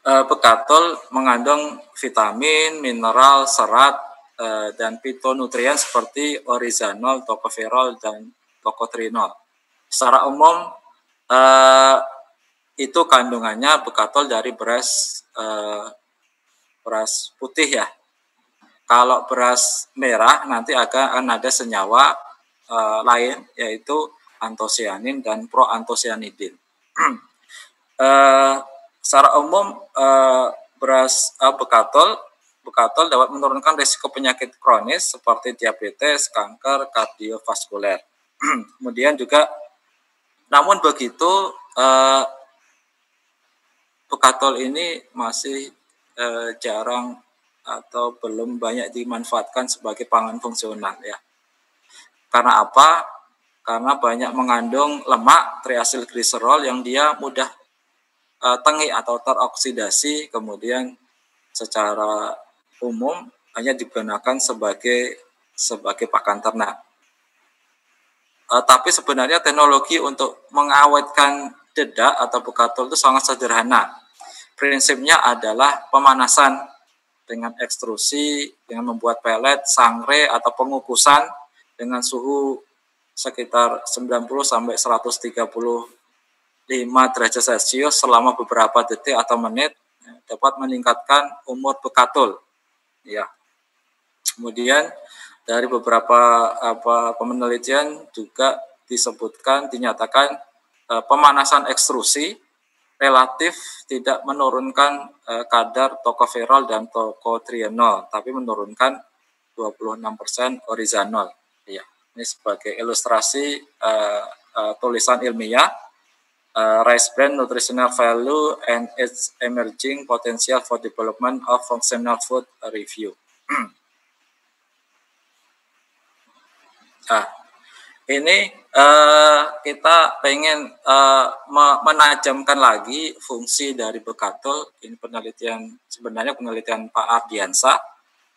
Bekatol mengandung vitamin, mineral, serat, dan fitonutrien seperti orizanol, tocoferol, dan tocotrinol. Secara umum itu kandungannya bekatol dari beras putih ya. Kalau beras merah nanti akan ada senyawa lain yaitu antosianin dan proantosianidin. Secara umum beras bekatol dapat menurunkan risiko penyakit kronis seperti diabetes, kanker, kardiovaskuler. Kemudian juga, namun begitu, bekatol ini masih jarang atau belum banyak dimanfaatkan sebagai pangan fungsional ya. Karena apa? Karena banyak mengandung lemak triasilgliserol yang dia mudah tengik atau teroksidasi, kemudian secara umum hanya digunakan sebagai pakan ternak. Tapi sebenarnya teknologi untuk mengawetkan dedak atau bekatul itu sangat sederhana. Prinsipnya adalah pemanasan dengan ekstrusi, dengan membuat pelet, sangre atau pengukusan dengan suhu sekitar 90 sampai 135 derajat Celcius selama beberapa detik atau menit dapat meningkatkan umur bekatul. Ya. Kemudian dari beberapa penelitian juga dinyatakan pemanasan ekstrusi relatif tidak menurunkan kadar tokoferol dan tokotrienol, tapi menurunkan 26% orizanol. Ya, ini sebagai ilustrasi tulisan ilmiah Rice Bran Nutritional Value and its Emerging Potential for Development of Functional Food Review. Nah, ini kita pengen menajamkan lagi fungsi dari bekatul. Ini sebenarnya penelitian Pak Ardiansa,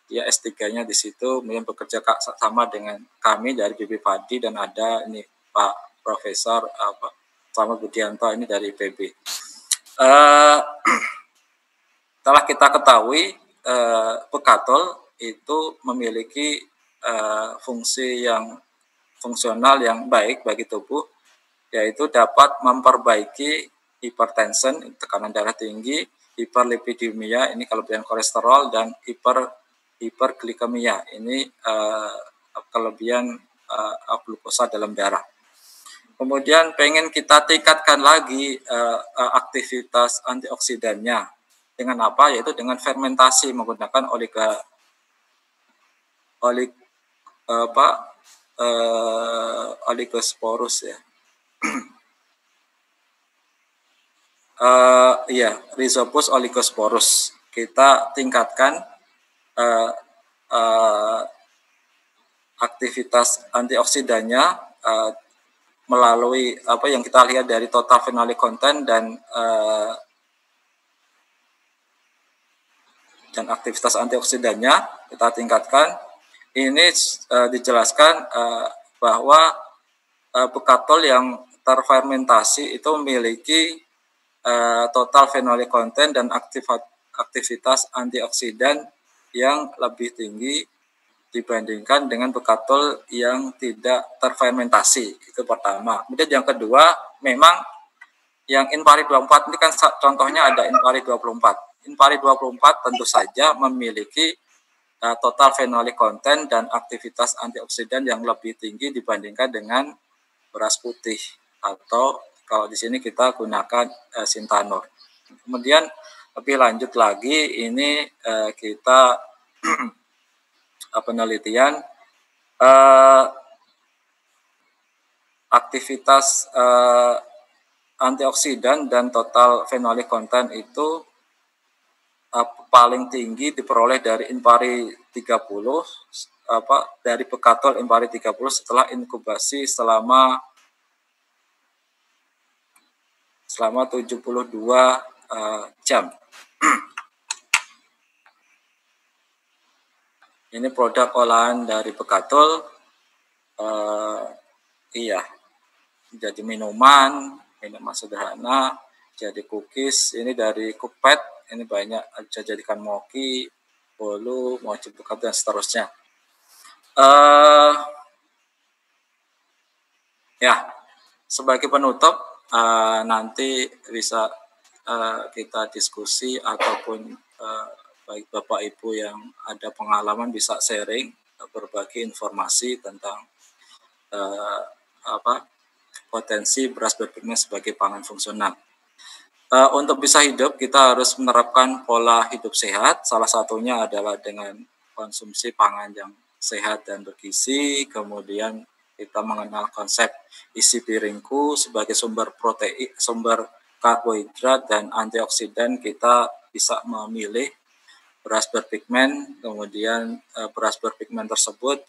dia S3-nya di situ, kemudian bekerja sama dengan kami dari BB Padi, dan ada ini Pak Profesor Sama Budianto ini dari IPB. Setelah kita ketahui bekatul itu memiliki fungsi yang fungsional yang baik bagi tubuh, yaitu dapat memperbaiki hipertension, tekanan darah tinggi, hiperlipidemia, ini kelebihan kolesterol, dan hiperglikemia, ini kelebihan glukosa dalam darah. Kemudian pengen kita tingkatkan lagi aktivitas antioksidannya dengan apa? Yaitu dengan fermentasi menggunakan Oligosporus ya. Rhizopus oligosporus. Kita tingkatkan aktivitas antioksidannya melalui apa yang kita lihat dari total phenolic content dan aktivitas antioksidannya kita tingkatkan. Ini dijelaskan bahwa bekatul yang terfermentasi itu memiliki total phenolic content dan aktivitas antioksidan yang lebih tinggi dibandingkan dengan bekatul yang tidak terfermentasi. Itu pertama. Kemudian yang kedua, memang yang Inpari 24 ini kan contohnya ada Inpari 24. Inpari 24 tentu saja memiliki total phenolic content dan aktivitas antioksidan yang lebih tinggi dibandingkan dengan beras putih, atau kalau di sini kita gunakan Sintanor. Kemudian lebih lanjut lagi, ini kita penelitian aktivitas antioksidan dan total phenolic content itu paling tinggi diperoleh dari Inpari 30 dari bekatul Inpari 30 setelah inkubasi selama 72 jam. Ini produk olahan dari bekatul. Jadi minuman sederhana, jadi cookies, ini dari Cookpad, ini banyak bisa jadikan mochi, bolu, mochi bekatul dan seterusnya. Sebagai penutup, nanti bisa kita diskusi ataupun baik Bapak Ibu yang ada pengalaman bisa sharing, berbagi informasi tentang potensi beras berpigmen sebagai pangan fungsional. Untuk bisa hidup, kita harus menerapkan pola hidup sehat. Salah satunya adalah dengan konsumsi pangan yang sehat dan bergizi. Kemudian kita mengenal konsep isi piringku sebagai sumber protein, sumber karbohidrat dan antioksidan. Kita bisa memilih beras berpigmen. Kemudian beras berpigmen tersebut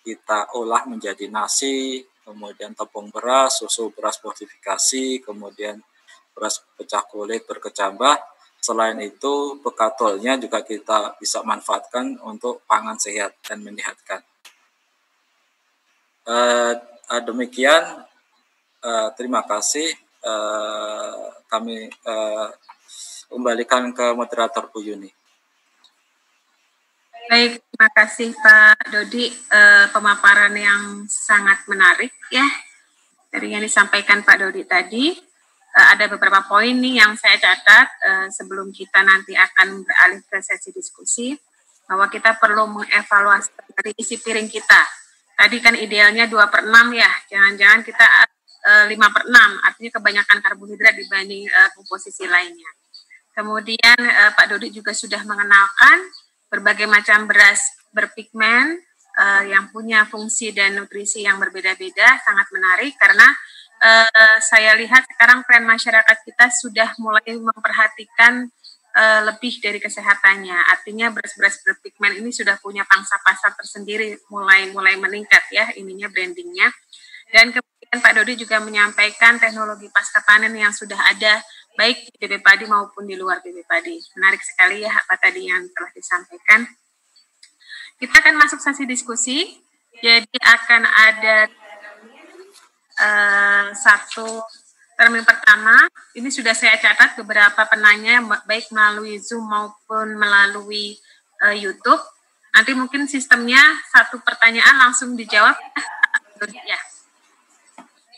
kita olah menjadi nasi, kemudian tepung beras, susu beras fortifikasi, kemudian beras pecah kulit berkecambah, Selain itu, bekatolnya juga kita bisa manfaatkan untuk pangan sehat dan menyehatkan. Demikian, terima kasih. Kami kembalikan ke moderator Bu Yuni. Baik, terima kasih Pak Dodi, pemaparan yang sangat menarik ya dari yang disampaikan Pak Dodi tadi. Ada beberapa poin nih yang saya catat sebelum kita nanti akan beralih ke sesi diskusi, bahwa kita perlu mengevaluasi dari isi piring kita. Tadi kan idealnya 2/6 ya, jangan-jangan kita 5/6, artinya kebanyakan karbohidrat dibanding komposisi lainnya. Kemudian Pak Dodi juga sudah mengenalkan berbagai macam beras berpigmen yang punya fungsi dan nutrisi yang berbeda-beda, sangat menarik karena saya lihat sekarang tren masyarakat kita sudah mulai memperhatikan lebih dari kesehatannya. Artinya beras-beras berpigmen ini sudah punya pangsa pasar tersendiri, mulai meningkat ya ininya, brandingnya. Dan kemudian Pak Dodi juga menyampaikan teknologi pasca panen yang sudah ada baik di BB Padi maupun di luar BB Padi. Menarik sekali ya apa tadi yang telah disampaikan. Kita akan masuk sesi diskusi. Jadi akan ada satu termin pertama. Ini sudah saya catat beberapa penanya baik melalui Zoom maupun melalui YouTube. Nanti mungkin sistemnya satu pertanyaan langsung dijawab ya.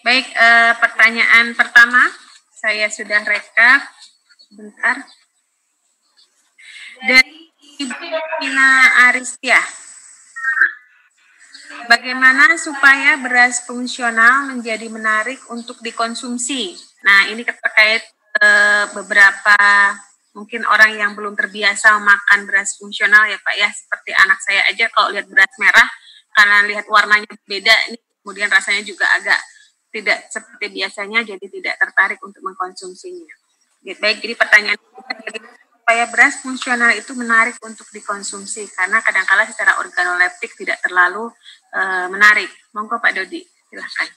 Baik, pertanyaan pertama saya sudah rekap. Bentar. Dari Ibu Ina Aristia. Bagaimana supaya beras fungsional menjadi menarik untuk dikonsumsi? Nah, ini terkait beberapa mungkin orang yang belum terbiasa makan beras fungsional ya Pak ya. Seperti anak saya aja kalau lihat beras merah, karena lihat warnanya beda, ini kemudian rasanya juga agak tidak seperti biasanya, jadi tidak tertarik untuk mengkonsumsinya. Baik, jadi pertanyaan supaya beras fungsional itu menarik untuk dikonsumsi, karena kadang-kala secara organoleptik tidak terlalu menarik. Monggo Pak Dodi, silahkan.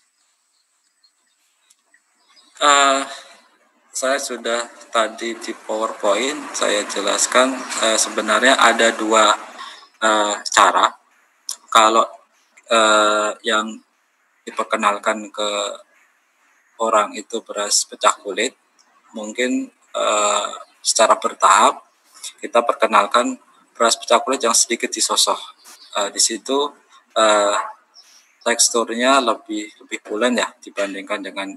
Saya sudah tadi di PowerPoint, saya jelaskan sebenarnya ada dua cara. Kalau yang diperkenalkan ke orang itu beras pecah kulit, mungkin secara bertahap kita perkenalkan beras pecah kulit yang sedikit disosok. Di situ teksturnya lebih pulen ya dibandingkan dengan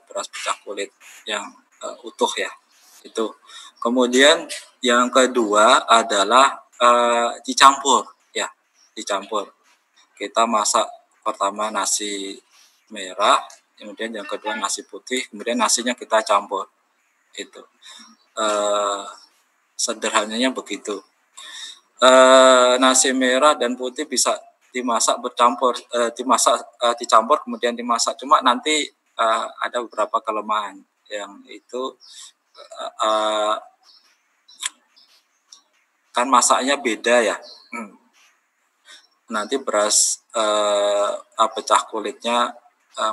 beras pecah kulit yang utuh ya. Itu. Kemudian yang kedua adalah dicampur ya, dicampur. Kita masak pertama nasi merah, kemudian yang kedua nasi putih, kemudian nasinya kita campur. Itu sederhananya begitu. Nasi merah dan putih bisa dimasak bercampur, dicampur kemudian dimasak. Cuma nanti ada beberapa kelemahan yang itu kan masaknya beda ya. Nanti beras pecah kulitnya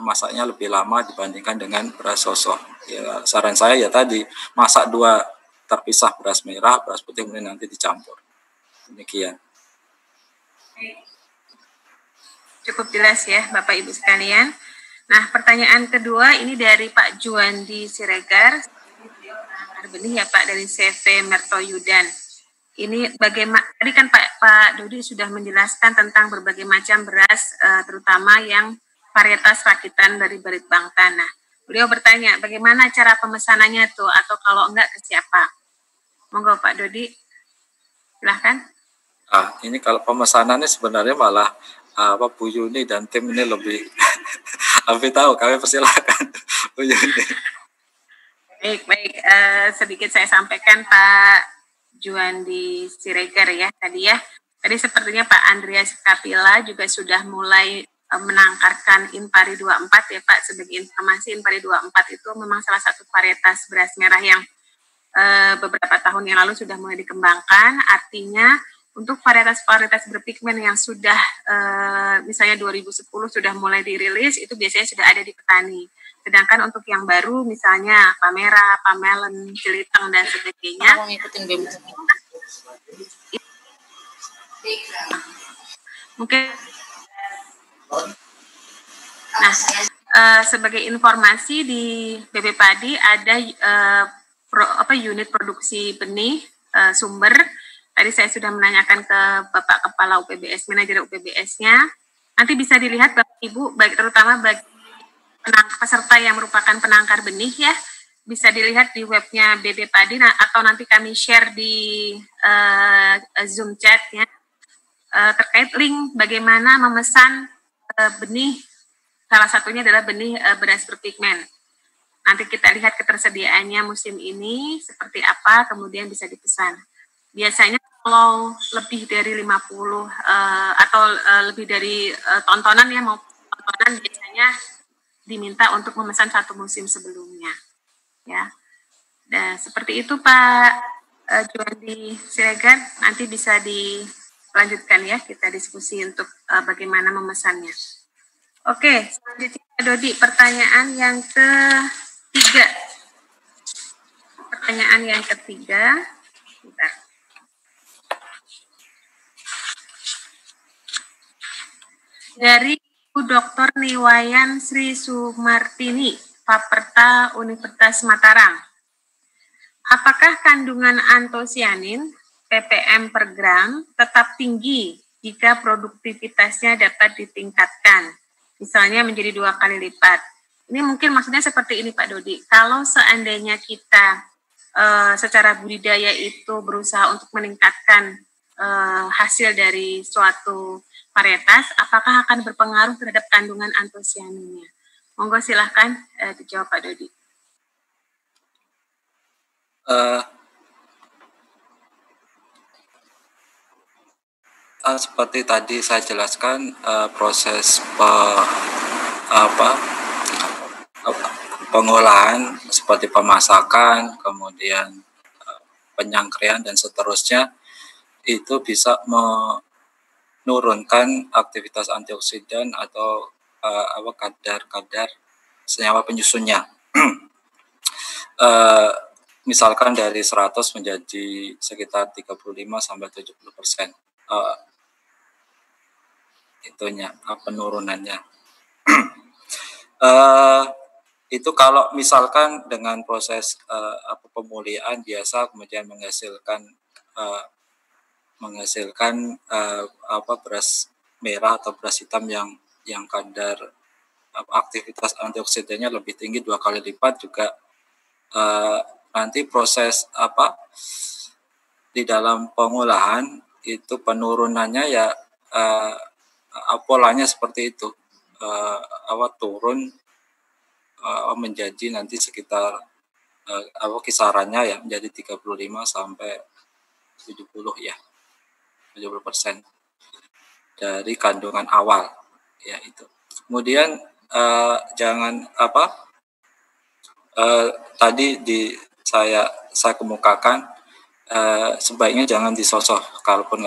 masaknya lebih lama dibandingkan dengan beras sosok. Ya, saran saya ya tadi masak dua terpisah, beras merah, beras putih, kemudian nanti dicampur. Demikian. Cukup jelas ya Bapak Ibu sekalian. Nah, pertanyaan kedua ini dari Pak Juandi Siregar. Benih ya Pak, dari CV Mertoyudan. Ini bagaimana, tadi kan Pak Dodi sudah menjelaskan tentang berbagai macam beras, terutama yang varietas rakitan dari Baritbang Tanah. Beliau bertanya, bagaimana cara pemesanannya tuh, atau kalau enggak ke siapa? Monggo Pak Dodi, silahkan. Ini kalau pemesanannya sebenarnya malah Bu Yuni dan tim ini lebih lebih tahu. Kami persilakan Bu Yuni. Baik, sedikit saya sampaikan Pak Juandi Siregar ya tadi ya. Tadi sepertinya Pak Andreas Kapila juga sudah mulai menangkarkan Impari 24 ya Pak. Sebagai informasi, Impari 24 itu memang salah satu varietas beras merah yang beberapa tahun yang lalu sudah mulai dikembangkan. Artinya untuk varietas-varietas berpigmen yang sudah misalnya 2010 sudah mulai dirilis, itu biasanya sudah ada di petani. Sedangkan untuk yang baru misalnya pamera, pamelen, jeliteng dan sebagainya, mungkin sebagai informasi di BB Padi ada unit produksi benih sumber. Tadi saya sudah menanyakan ke Bapak Kepala UPBS, manajer UPBS-nya. Nanti bisa dilihat Bapak Ibu, baik terutama bagi peserta yang merupakan penangkar benih ya, bisa dilihat di webnya BB Padi atau nanti kami share di Zoom chat ya, terkait link bagaimana memesan benih. Salah satunya adalah benih beras berpigmen. Nanti kita lihat ketersediaannya musim ini seperti apa, kemudian bisa dipesan. Biasanya kalau lebih dari 50 atau lebih dari tontonan ya, mau tontonan biasanya diminta untuk memesan satu musim sebelumnya. Ya, dan seperti itu Pak Juandi Siregar, nanti bisa dilanjutkan ya, kita diskusi untuk bagaimana memesannya. Oke, selanjutnya Pak Dodi, pertanyaan yang ketiga. Pertanyaan yang ketiga, bentar. Dari Bu Dr. Niwayan Sri Sumartini, Paperta Universitas Mataram. Apakah kandungan antosianin ppm per gram tetap tinggi jika produktivitasnya dapat ditingkatkan, misalnya menjadi 2 kali lipat? Ini mungkin maksudnya seperti ini Pak Dodi. Kalau seandainya kita secara budidaya itu berusaha untuk meningkatkan hasil dari suatu varietas, apakah akan berpengaruh terhadap kandungan antosianinnya? Monggo silahkan dijawab Pak Dodi. Seperti tadi saya jelaskan, proses pengolahan seperti pemasakan, kemudian penyangkrean dan seterusnya, itu bisa menurunkan aktivitas antioksidan atau kadar senyawa penyusunnya. Misalkan dari 100 menjadi sekitar 35-70%. Itunya penurunannya. Itu kalau misalkan dengan proses pemulihan biasa kemudian menghasilkan beras merah atau beras hitam yang kadar aktivitas antioksidannya lebih tinggi 2 kali lipat juga, nanti proses di dalam pengolahan itu penurunannya ya polanya seperti itu, turun menjadi nanti sekitar kisarannya ya menjadi 35 sampai 70 ya, 70% dari kandungan awal ya itu. Kemudian jangan tadi saya kemukakan, sebaiknya jangan disosok, kalaupun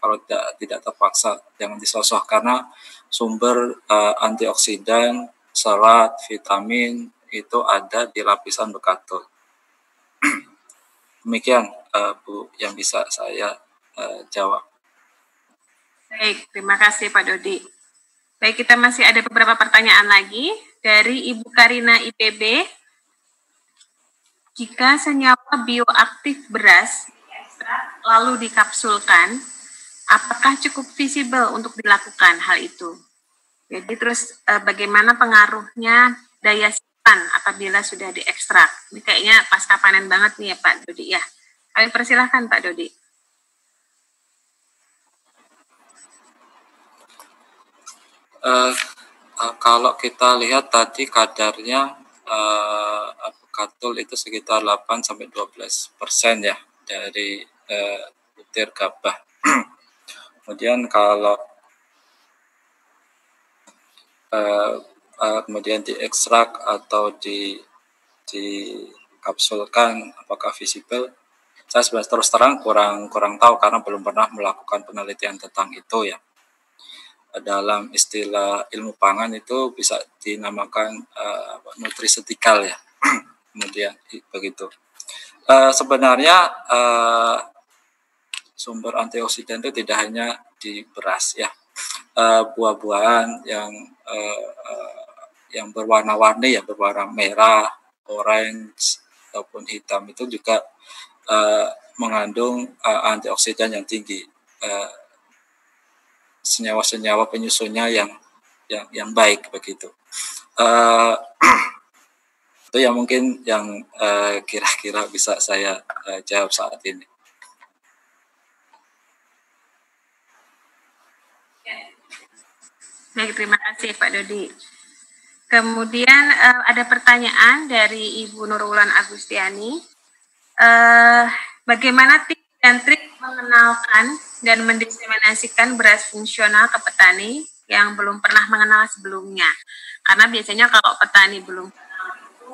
kalau tidak terpaksa jangan disosok, karena sumber antioksidan, serat, vitamin itu ada di lapisan bekatul. Demikian Bu yang bisa saya jawab. Baik, terima kasih Pak Dodi. Baik, kita masih ada beberapa pertanyaan lagi dari Ibu Karina IPB. Jika senyawa bioaktif beras lalu dikapsulkan, apakah cukup visible untuk dilakukan hal itu? Jadi terus bagaimana pengaruhnya daya simpan apabila sudah diekstrak? Ini kayaknya pasca panen banget nih ya Pak Dodi ya. Kami persilahkan Pak Dodi. Kalau kita lihat tadi kadarnya bekatul itu sekitar 8-12% ya dari butir gabah. Kemudian kalau kemudian diekstrak atau dikapsulkan, apakah visible? Saya sebenarnya terus terang kurang tahu karena belum pernah melakukan penelitian tentang itu ya. Dalam istilah ilmu pangan itu bisa dinamakan nutrisetikal ya. Kemudian begitu. Sebenarnya sumber antioksidan itu tidak hanya di beras ya. Buah-buahan yang berwarna-warni ya, berwarna merah, orange ataupun hitam itu juga mengandung antioksidan yang tinggi, senyawa-senyawa penyusunnya yang baik begitu. Itu yang mungkin yang kira-kira bisa saya jawab saat ini. Baik, terima kasih Pak Dodi. Kemudian ada pertanyaan dari Ibu Nurullan Agustiani. Bagaimana tips dan trik mengenalkan dan mendiseminasikan beras fungsional ke petani yang belum pernah mengenal sebelumnya? Karena biasanya kalau petani belum kenal itu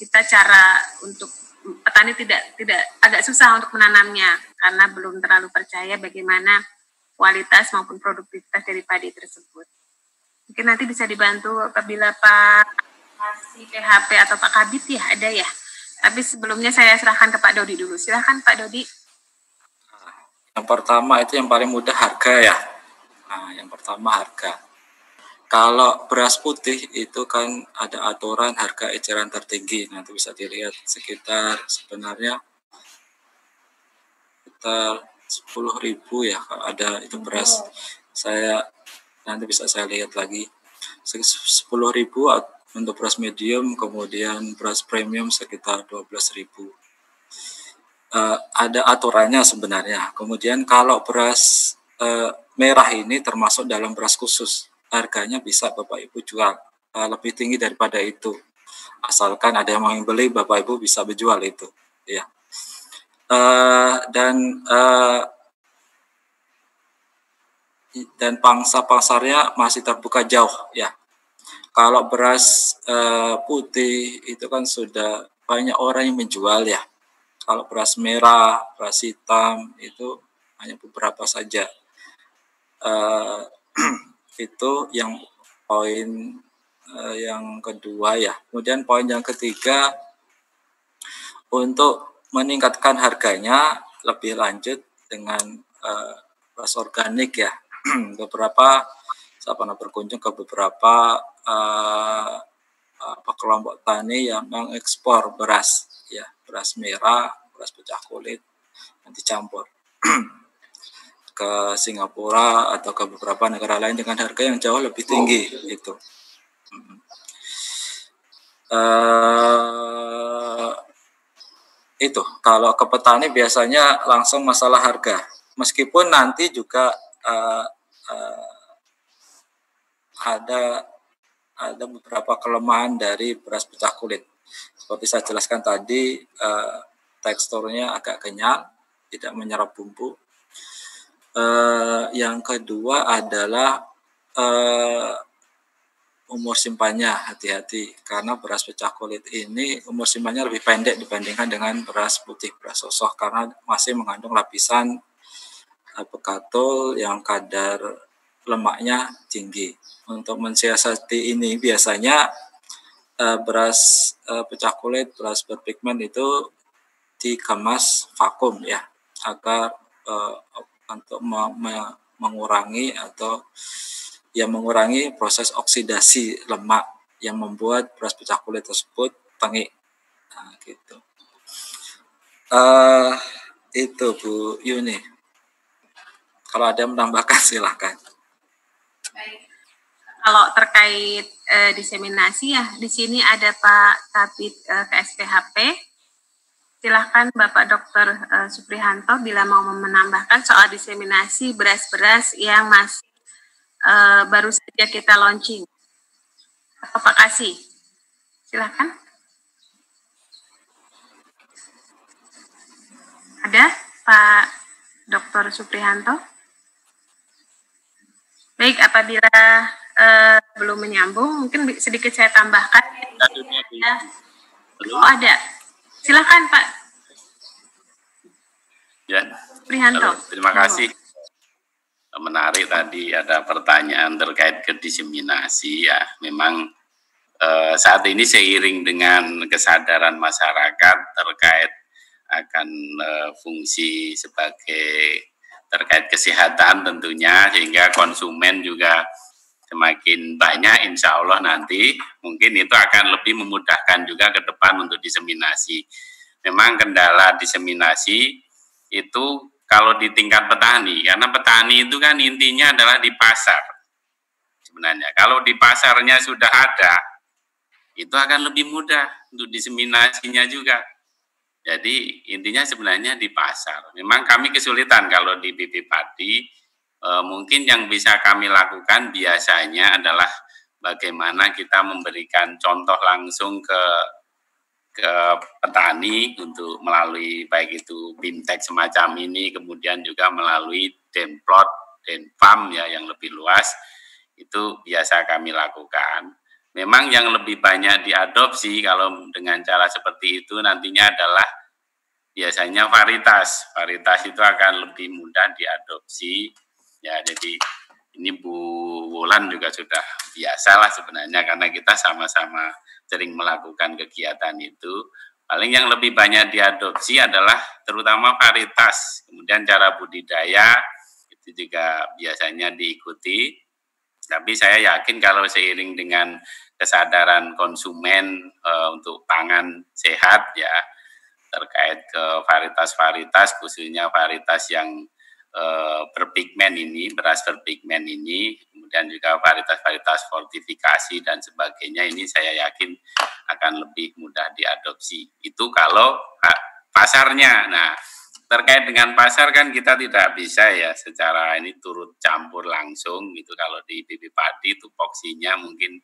kita cara untuk petani tidak agak susah untuk menanamnya karena belum terlalu percaya bagaimana kualitas maupun produktivitas dari padi tersebut. Mungkin nanti bisa dibantu apabila Pak PHP atau Pak Kabit ya ada ya. Tapi sebelumnya saya serahkan ke Pak Dodi dulu. Silahkan Pak Dodi. Yang pertama itu yang paling mudah harga ya. Nah, yang pertama harga. Kalau beras putih itu kan ada aturan harga eceran tertinggi. Nanti bisa dilihat sekitar sebenarnya sekitar 10.000 ya kalau ada itu beras. Saya nanti bisa saya lihat lagi 10.000 untuk beras medium, kemudian beras premium sekitar 12.000. Ada aturannya sebenarnya. Kemudian kalau beras merah ini termasuk dalam beras khusus, harganya bisa Bapak Ibu jual lebih tinggi daripada itu. Asalkan ada yang mau beli, Bapak Ibu bisa berjual itu, ya. Dan pangsa pasarnya masih terbuka jauh ya. Kalau beras putih itu kan sudah banyak orang yang menjual ya. Kalau beras merah, beras hitam itu hanya beberapa saja. Itu yang poin yang kedua ya. Kemudian poin yang ketiga, untuk meningkatkan harganya lebih lanjut dengan beras organik ya. Beberapa saya pernah berkunjung ke beberapa kelompok tani yang mengekspor beras ya, beras merah, beras pecah kulit nanti campur ke Singapura atau ke beberapa negara lain dengan harga yang jauh lebih tinggi itu. Itu kalau ke petani biasanya langsung masalah harga, meskipun nanti juga ada beberapa kelemahan dari beras pecah kulit. Seperti saya jelaskan tadi, teksturnya agak kenyal, tidak menyerap bumbu. Yang kedua adalah umur simpannya, hati-hati karena beras pecah kulit ini umur simpannya lebih pendek dibandingkan dengan beras putih, beras sosoh, karena masih mengandung lapisan bekatul yang kadar lemaknya tinggi. Untuk mensiasati ini biasanya beras pecah kulit, beras berpigmen itu dikemas vakum ya, agar untuk mengurangi atau mengurangi proses oksidasi lemak yang membuat beras pecah kulit tersebut tengik. Nah, gitu. Itu Bu Yuni. Kalau ada yang menambahkan silahkan. Baik. Kalau terkait diseminasi ya, di sini ada Pak Kabit KSPHP. Silahkan Bapak Dr. Suprihanto bila mau menambahkan soal diseminasi beras-beras yang masih baru saja kita launching. Atau Pak Kasih. Silahkan. Ada Pak Dr. Suprihanto? Baik, apabila belum menyambung, mungkin sedikit saya tambahkan. Oh, ada. Silakan Pak. Ya. Prihanto. Halo, terima kasih. Menarik tadi ada pertanyaan terkait ke diseminasi ya. Memang saat ini seiring dengan kesadaran masyarakat terkait akan fungsi sebagai terkait kesehatan tentunya, sehingga konsumen juga semakin banyak, insya Allah nanti mungkin itu akan lebih memudahkan juga ke depan untuk diseminasi. Memang kendala diseminasi itu kalau di tingkat petani, karena petani itu kan intinya adalah di pasar sebenarnya. Kalau di pasarnya sudah ada, itu akan lebih mudah untuk diseminasinya juga. Jadi intinya sebenarnya di pasar. Memang kami kesulitan kalau di BP Padi, mungkin yang bisa kami lakukan biasanya adalah bagaimana kita memberikan contoh langsung ke petani untuk melalui baik itu BIMTEK semacam ini, kemudian juga melalui Denplot, Denpam ya yang lebih luas, itu biasa kami lakukan. Memang yang lebih banyak diadopsi kalau dengan cara seperti itu nantinya adalah biasanya varietas. Varietas itu akan lebih mudah diadopsi. Ya, jadi ini Bu Wulan juga sudah biasalah sebenarnya karena kita sama-sama sering melakukan kegiatan itu. Paling yang lebih banyak diadopsi adalah terutama varietas. Kemudian cara budidaya itu juga biasanya diikuti. Tapi saya yakin kalau seiring dengan kesadaran konsumen untuk pangan sehat ya terkait ke varietas-varietas khususnya varietas yang berpigmen ini, beras berpigmen ini, kemudian juga varietas-varietas fortifikasi dan sebagainya ini saya yakin akan lebih mudah diadopsi. Itu kalau pasarnya. Nah, terkait dengan pasar kan kita tidak bisa ya secara ini turut campur langsung gitu. Kalau di BP Padi tupoksinya mungkin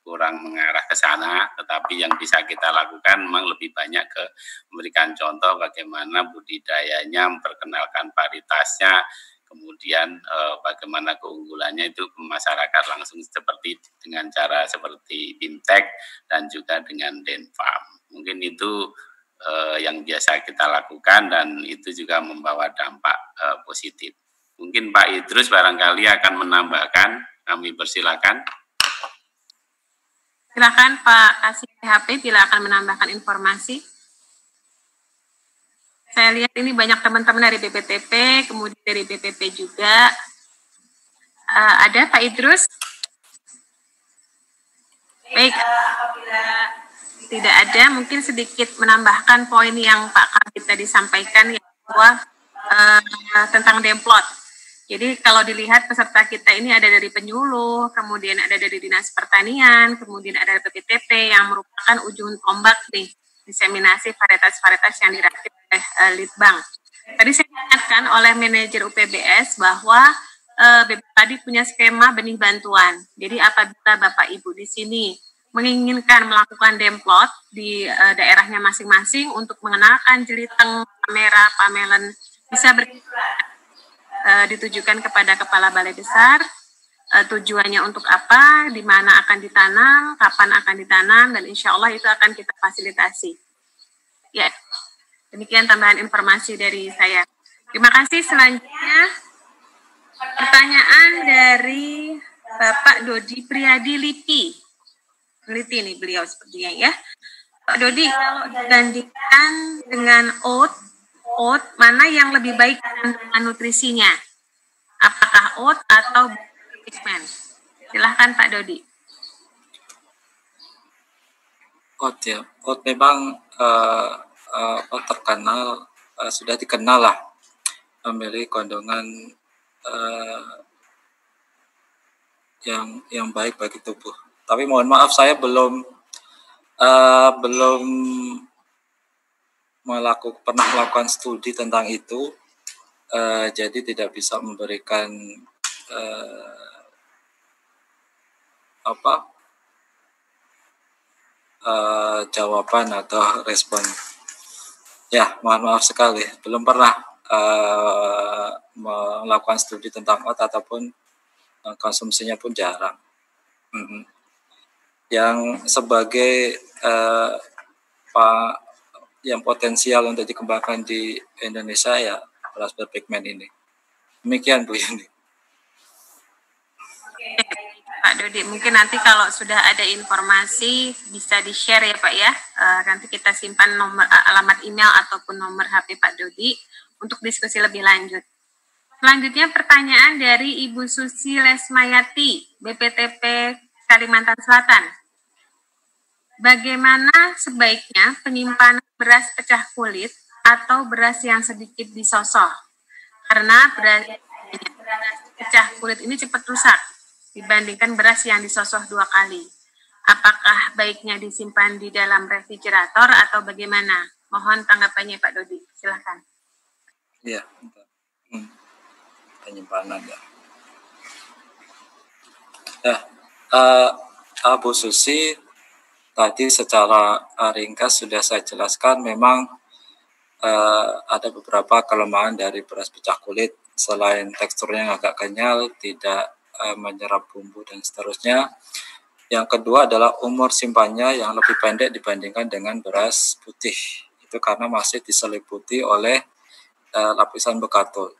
kurang mengarah ke sana, tetapi yang bisa kita lakukan memang lebih banyak ke memberikan contoh bagaimana budidayanya, memperkenalkan varietasnya, kemudian bagaimana keunggulannya itu ke masyarakat langsung seperti dengan cara seperti BIMTEK dan juga dengan Denpam. Mungkin itu yang biasa kita lakukan dan itu juga membawa dampak positif. Mungkin Pak Idrus barangkali akan menambahkan, kami persilakan. Silakan Pak Kasih PHP bila akan menambahkan informasi. Saya lihat ini banyak teman-teman dari BPTP, kemudian dari BPP juga. Ada Pak Idrus? Baik, apabila tidak ada, mungkin sedikit menambahkan poin yang Pak Kabit tadi sampaikan ya, bahwa tentang Demplot. Jadi kalau dilihat peserta kita ini ada dari penyuluh, kemudian ada dari Dinas Pertanian, kemudian ada dari BPTP yang merupakan ujung tombak nih diseminasi varietas-varietas yang dirakit oleh Litbang. Tadi saya diingatkan oleh manajer UPBS bahwa BP Padi punya skema benih bantuan. Jadi apabila Bapak Ibu di sini menginginkan melakukan Demplot di daerahnya masing-masing untuk mengenalkan jeliteng, kamera, pamelen, bisa ditujukan kepada Kepala Balai Besar, tujuannya untuk apa, di mana akan ditanam, kapan akan ditanam, dan insya Allah itu akan kita fasilitasi. Ya, demikian tambahan informasi dari saya. Terima kasih. Selanjutnya, pertanyaan dari Bapak Dodi Priadi Lipi. Peneliti nih beliau sepertinya ya. Pak Dodi, kalau dibandingkan dengan oat, mana yang lebih baik kandungan nutrisinya? Apakah oat atau pigmen? Silahkan Pak Dodi. Oat ya, oat memang terkenal, sudah dikenal lah memiliki kandungan yang baik bagi tubuh. Tapi mohon maaf saya belum pernah melakukan studi tentang itu, jadi tidak bisa memberikan jawaban atau respon. Ya, mohon maaf sekali, belum pernah melakukan studi tentang oat ataupun konsumsinya pun jarang. Yang sebagai yang potensial untuk dikembangkan di Indonesia ya beras berpigmen ini. Demikian Bu Yuni. Pak Dodi, mungkin nanti kalau sudah ada informasi bisa di-share ya Pak ya. Nanti kita simpan nomor alamat email ataupun nomor HP Pak Dodi untuk diskusi lebih lanjut. Selanjutnya pertanyaan dari Ibu Susi Lesmayati, BPTP Kalimantan Selatan. Bagaimana sebaiknya penyimpanan beras pecah kulit atau beras yang sedikit disosor? Karena beras pecah kulit ini cepat rusak dibandingkan beras yang disosor 2 kali. Apakah baiknya disimpan di dalam refrigerator atau bagaimana? Mohon tanggapannya Pak Dodi, silakan. Iya, penyimpanan ya. Bu Susi, tadi secara ringkas sudah saya jelaskan memang ada beberapa kelemahan dari beras pecah kulit. Selain teksturnya yang agak kenyal, tidak menyerap bumbu dan seterusnya. Yang kedua adalah umur simpannya yang lebih pendek dibandingkan dengan beras putih. Itu karena masih diseliputi oleh lapisan bekatul.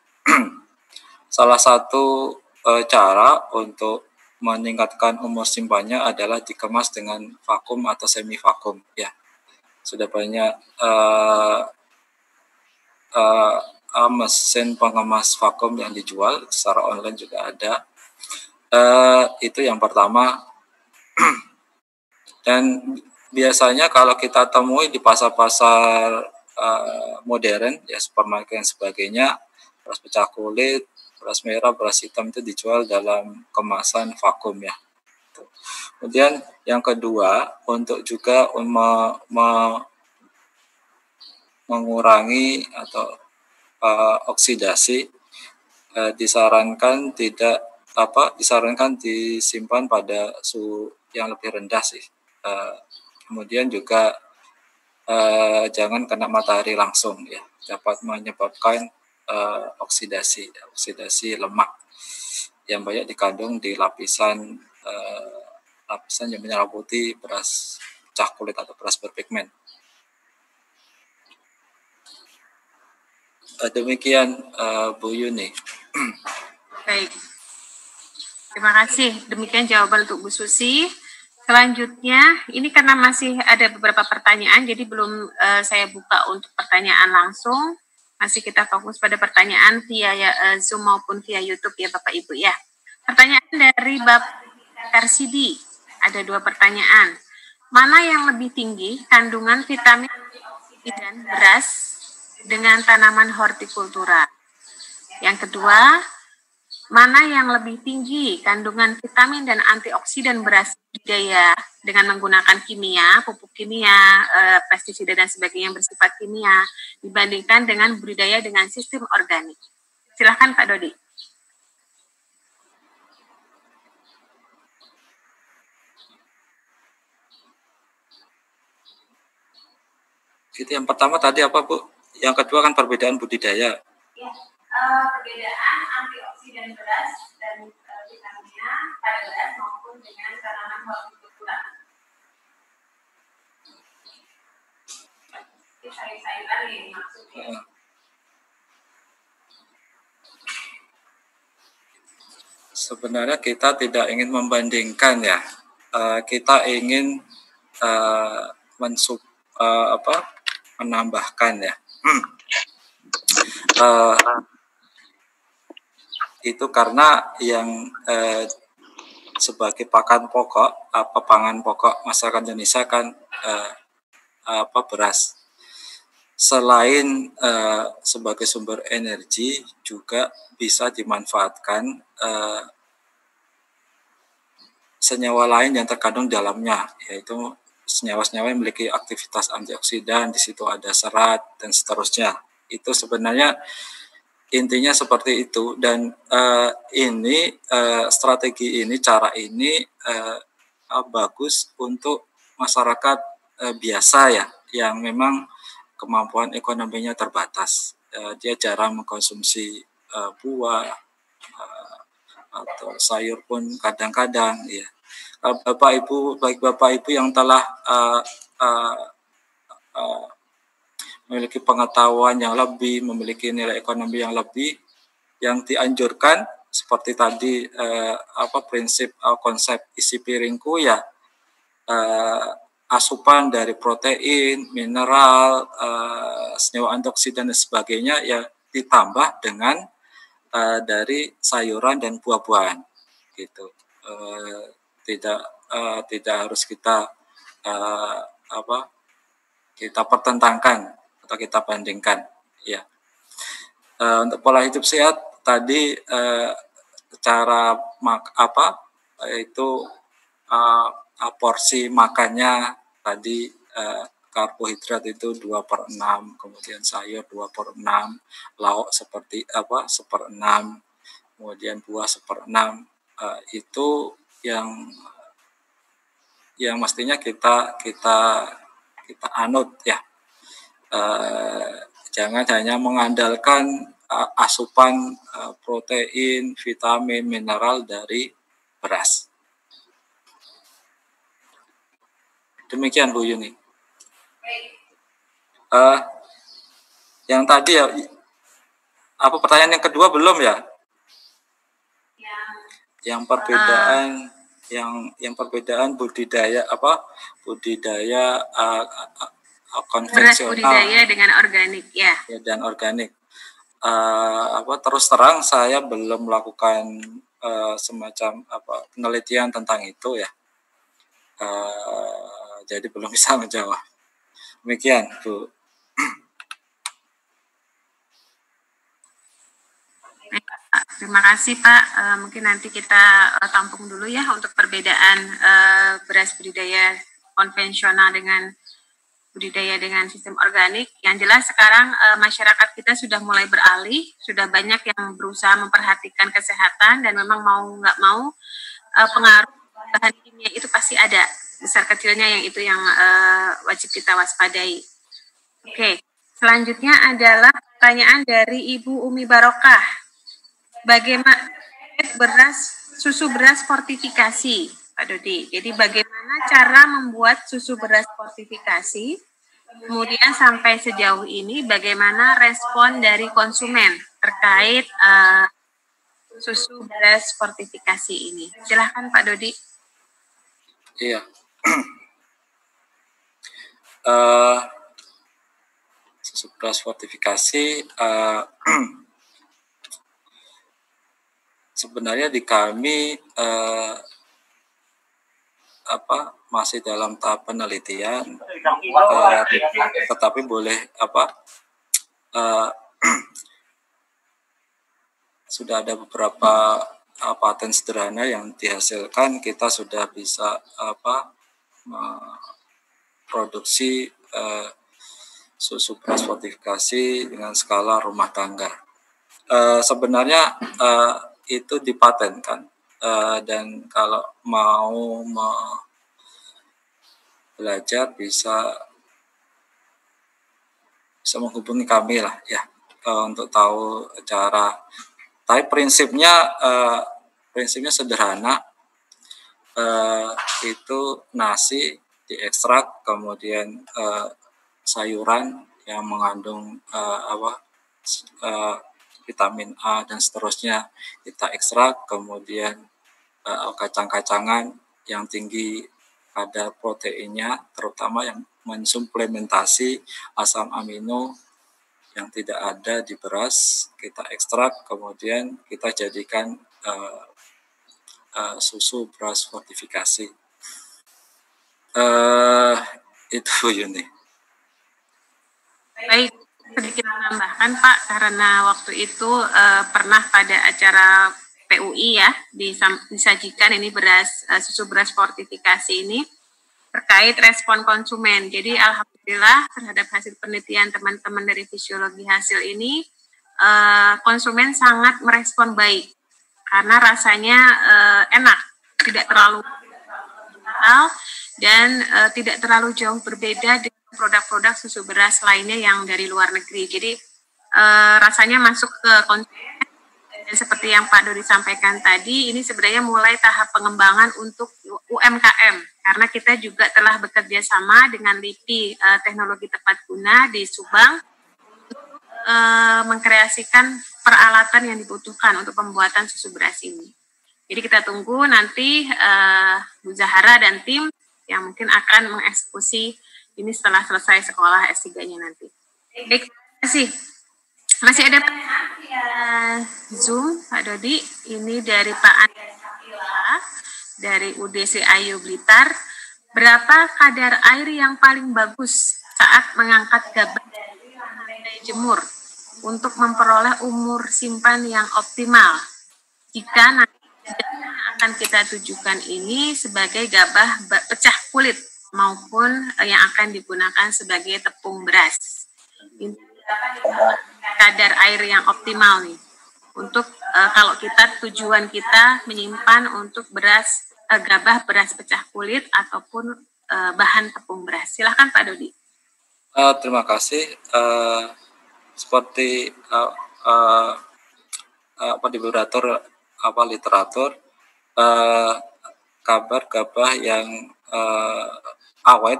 Salah satu cara untuk meningkatkan umur simpannya adalah dikemas dengan vakum atau semi vakum. Ya, sudah banyak mesin pengemas vakum yang dijual secara online juga ada. Itu yang pertama. Dan biasanya kalau kita temui di pasar-pasar modern, ya supermarket dan sebagainya, beras pecah kulit, beras merah, beras hitam itu dijual dalam kemasan vakum ya. Kemudian yang kedua, untuk juga mengurangi atau oksidasi, disarankan disimpan pada suhu yang lebih rendah sih. Kemudian juga jangan kena matahari langsung ya, dapat menyebabkan oksidasi lemak yang banyak dikandung di lapisan yang menyelimuti beras pecah kulit atau beras berpigmen. Demikian Bu Yuni. Baik. Terima kasih. Demikian jawaban untuk Bu Susi. Selanjutnya, ini karena masih ada beberapa pertanyaan, jadi belum saya buka untuk pertanyaan langsung. Masih kita fokus pada pertanyaan via Zoom maupun via YouTube ya Bapak Ibu ya. Pertanyaan dari Bapak Karsidi. Ada 2 pertanyaan. Mana yang lebih tinggi kandungan vitamin dan beras dengan tanaman hortikultura? Yang kedua, mana yang lebih tinggi kandungan vitamin dan antioksidan beras budidaya dengan menggunakan kimia, pupuk kimia, pestisida dan sebagainya yang bersifat kimia dibandingkan dengan budidaya dengan sistem organik? Silahkan Pak Dodi. Itu yang pertama tadi apa Bu? Yang kedua kan perbedaan budidaya. Ya, perbedaan antioksidan beras dan vitaminnya pada beras maupun dengan tanaman hortikultura. Sayur-sayuran yang maksudnya. Sebenarnya kita tidak ingin membandingkan ya. Kita ingin menambahkan ya. Itu karena yang sebagai pangan pokok masyarakat Indonesia kan beras. Selain sebagai sumber energi juga bisa dimanfaatkan senyawa lain yang terkandung dalamnya, yaitu senyawa-senyawa yang memiliki aktivitas antioksidan, di situ ada serat dan seterusnya. Itu sebenarnya intinya seperti itu, dan strategi ini, cara ini bagus untuk masyarakat biasa ya, yang memang kemampuan ekonominya terbatas. Dia jarang mengkonsumsi buah atau sayur pun kadang-kadang ya. Baik Bapak Ibu yang telah memiliki pengetahuan yang lebih, memiliki nilai ekonomi yang lebih. Yang dianjurkan seperti tadi prinsip konsep isi piringku ya, asupan dari protein, mineral, senyawa antioksidan dan sebagainya ya ditambah dengan dari sayuran dan buah-buahan gitu. Tidak harus kita kita pertentangkan atau kita bandingkan ya. Untuk pola hidup sehat tadi cara porsi makannya tadi karbohidrat itu 2/6, kemudian sayur 2/6, lauk seperti 1/6, kemudian buah 1/6, itu yang mestinya kita anut ya. Jangan hanya mengandalkan asupan protein, vitamin, mineral dari beras. Demikian Bu Yuni. Yang tadi ya, pertanyaan yang kedua belum ya? Yang perbedaan perbedaan budidaya konvensional, beras budidaya dengan organik ya. Dan organik. Terus terang saya belum melakukan semacam penelitian tentang itu ya. Jadi belum bisa menjawab. Demikian Bu. Terima kasih Pak. Mungkin nanti kita tampung dulu ya untuk perbedaan beras budidaya konvensional dengan budidaya dengan sistem organik. Yang jelas sekarang masyarakat kita sudah mulai beralih, sudah banyak yang berusaha memperhatikan kesehatan dan memang mau nggak mau pengaruh bahan kimia itu pasti ada, besar kecilnya yang itu yang wajib kita waspadai. Oke, selanjutnya adalah pertanyaan dari Ibu Umi Barokah. Bagaimana susu beras fortifikasi, Pak Dodi? Jadi bagaimana cara membuat susu beras fortifikasi? Kemudian sampai sejauh ini bagaimana respon dari konsumen terkait susu beras fortifikasi ini? Silahkan Pak Dodi. Iya. Susu beras fortifikasi sebenarnya di kami masih dalam tahap penelitian, tetapi boleh sudah ada beberapa paten sederhana yang dihasilkan. Kita sudah bisa produksi susu beras fortifikasi dengan skala rumah tangga. Sebenarnya itu dipatenkan, dan kalau mau belajar bisa menghubungi kami lah ya, untuk tahu cara. Tapi prinsipnya sederhana, itu nasi diekstrak, kemudian sayuran yang mengandung vitamin A dan seterusnya kita ekstrak, kemudian kacang-kacangan yang tinggi ada proteinnya, terutama yang mensuplementasi asam amino yang tidak ada di beras, kita ekstrak, kemudian kita jadikan susu beras fortifikasi. Itu Yuni. Baik, sedikit menambahkan Pak, karena waktu itu pernah pada acara PUI ya disajikan ini susu beras fortifikasi ini terkait respon konsumen. Jadi alhamdulillah terhadap hasil penelitian teman-teman dari fisiologi hasil ini, konsumen sangat merespon baik karena rasanya enak, tidak terlalu mahal dan tidak terlalu jauh berbeda dengan produk-produk susu beras lainnya yang dari luar negeri. Jadi rasanya masuk ke konsumen Dan seperti yang Pak Dodi sampaikan tadi, ini sebenarnya mulai tahap pengembangan untuk UMKM, karena kita juga telah bekerja sama dengan LIPI Teknologi Tepat Guna di Subang untuk mengkreasikan peralatan yang dibutuhkan untuk pembuatan susu beras ini. Jadi kita tunggu nanti Bu Zahara dan tim yang mungkin akan mengeksekusi ini setelah selesai sekolah S3-nya nanti. Baik, terima kasih. Masih ada Zoom, Pak Dodi. Ini dari Pak Andreas dari UDC Ayu Blitar. Berapa kadar air yang paling bagus saat mengangkat gabah dari jemur untuk memperoleh umur simpan yang optimal? Jika nanti akan kita tujukan ini sebagai gabah pecah kulit maupun yang akan digunakan sebagai tepung beras. Kadar air yang optimal nih untuk kalau kita tujuan kita menyimpan untuk beras gabah beras pecah kulit ataupun bahan tepung beras. Silahkan Pak Dodi. Terima kasih. Seperti di literatur kabar gabah yang awet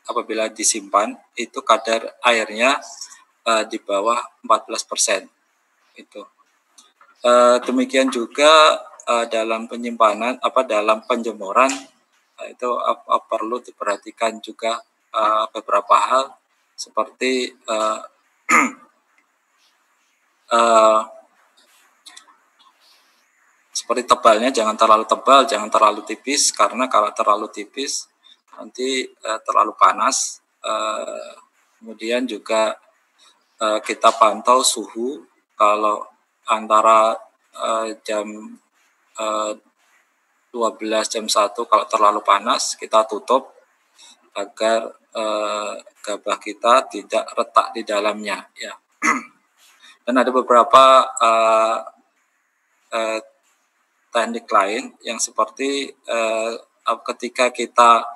apabila disimpan itu kadar airnya di bawah 14%. Itu. Demikian juga dalam penyimpanan dalam penjemuran itu perlu diperhatikan juga beberapa hal seperti seperti tebalnya, jangan terlalu tebal, jangan terlalu tipis, karena kalau terlalu tipis nanti terlalu panas. Kemudian juga kita pantau suhu, kalau antara jam 12 jam 1 kalau terlalu panas kita tutup agar gabah kita tidak retak di dalamnya ya. Dan ada beberapa teknik lain yang seperti ketika kita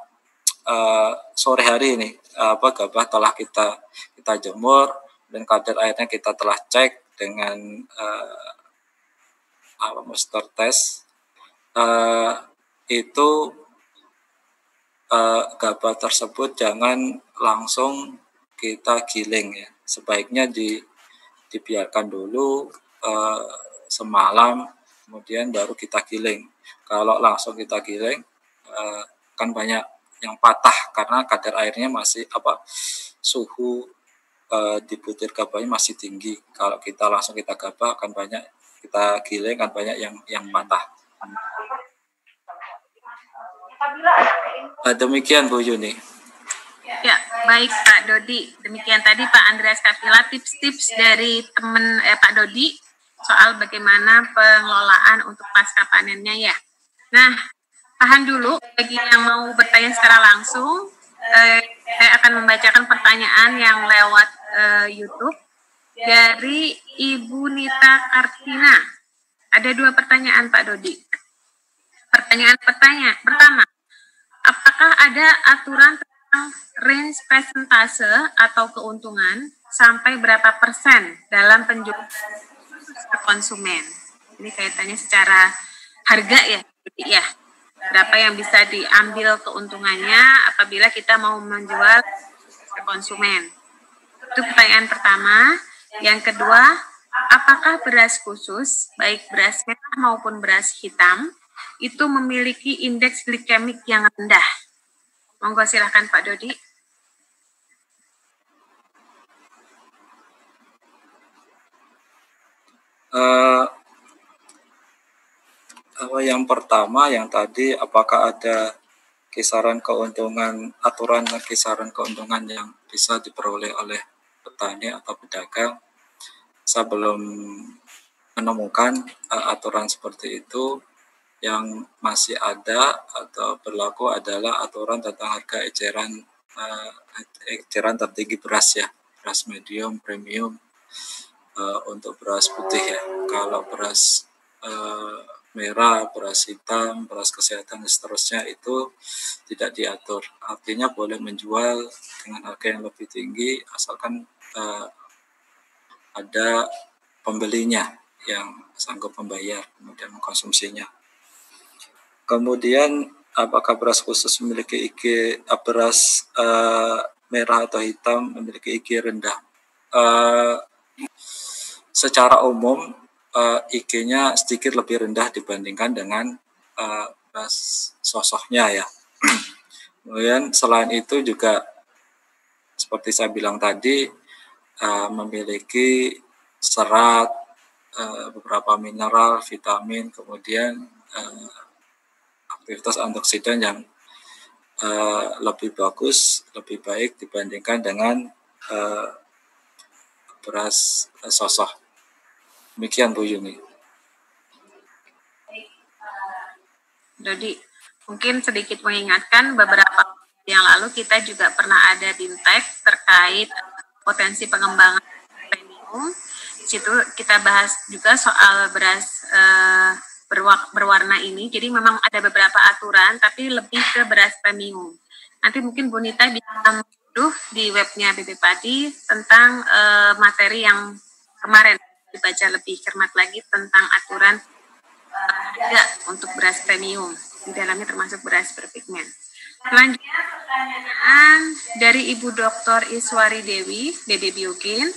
sore hari ini gabah telah kita jemur dan kadar airnya kita telah cek dengan moisture test, itu gabah tersebut jangan langsung kita giling ya, sebaiknya dibiarkan dulu semalam, kemudian baru kita giling. Kalau langsung kita giling kan banyak yang patah karena kadar airnya masih suhu di butir gabahnya masih tinggi. Kalau kita langsung kita gabah akan banyak, kita giling kan banyak yang patah. Demikian Bu Yuni. Ya, baik Pak Dodi. Demikian tadi Pak Andreas Kapila tips-tips dari teman Pak Dodi soal bagaimana pengelolaan untuk pasca panennya ya. Nah, tahan dulu bagi yang mau bertanya secara langsung. Saya akan membacakan pertanyaan yang lewat YouTube dari Ibu Nita Kartina. Ada 2 pertanyaan Pak Dodi. Pertanyaan pertama, apakah ada aturan tentang range persentase atau keuntungan sampai berapa persen dalam penjualan ke konsumen? Ini kaitannya secara harga ya, ya. Berapa yang bisa diambil keuntungannya apabila kita mau menjual ke konsumen. Itu pertanyaan pertama. Yang kedua, apakah beras khusus, baik beras merah maupun beras hitam, itu memiliki indeks glikemik yang rendah? Monggo silahkan Pak Dodi. Yang pertama, yang tadi, apakah ada aturan kisaran keuntungan yang bisa diperoleh oleh petani atau pedagang? Saya belum menemukan aturan seperti itu. Yang masih ada atau berlaku adalah aturan tentang harga eceran tertinggi beras ya, beras medium, premium untuk beras putih ya. Kalau beras merah, beras hitam, beras kesehatan dan seterusnya itu tidak diatur. Artinya boleh menjual dengan harga yang lebih tinggi asalkan ada pembelinya yang sanggup membayar kemudian mengkonsumsinya. Kemudian apakah beras khusus memiliki IG beras merah atau hitam memiliki IG rendah? Secara umum IG-nya sedikit lebih rendah dibandingkan dengan beras sosoknya ya. Kemudian selain itu juga seperti saya bilang tadi memiliki serat, beberapa mineral, vitamin, kemudian aktivitas antioksidan yang lebih bagus, lebih baik dibandingkan dengan beras sosok. Demikian Bu Yuni. Dodi, mungkin sedikit mengingatkan beberapa yang lalu kita juga pernah ada BIMTEK terkait potensi pengembangan premium. Di situ kita bahas juga soal beras berwarna ini. Jadi memang ada beberapa aturan, tapi lebih ke beras premium. Nanti mungkin Bu Nita bisa di webnya BB Padi tentang materi yang kemarin dibaca lebih cermat lagi tentang aturan harga untuk beras premium. Di dalamnya termasuk beras berpigmen. Selanjutnya pertanyaan dari Ibu Dr. Iswari Dewi, BB Biogen.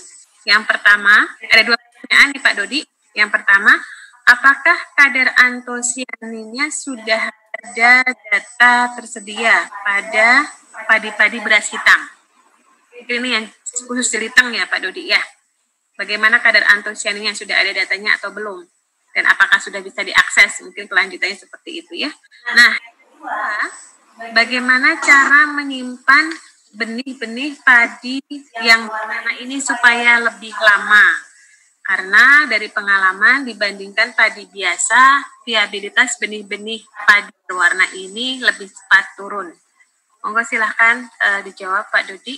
Yang pertama, ada 2 pertanyaan nih Pak Dodi. Yang pertama, apakah kadar antosianinnya sudah ada data tersedia pada padi-padi beras hitam? Ini yang khusus jeliteng ya Pak Dodi ya. Bagaimana kadar antosianinnya, sudah ada datanya atau belum? Dan apakah sudah bisa diakses? Mungkin kelanjutannya seperti itu ya. Nah, bagaimana cara menyimpan benih-benih padi yang warna ini supaya lebih lama? Karena dari pengalaman dibandingkan padi biasa, viabilitas benih-benih padi berwarna ini lebih cepat turun. Monggo silahkan dijawab Pak Dodi.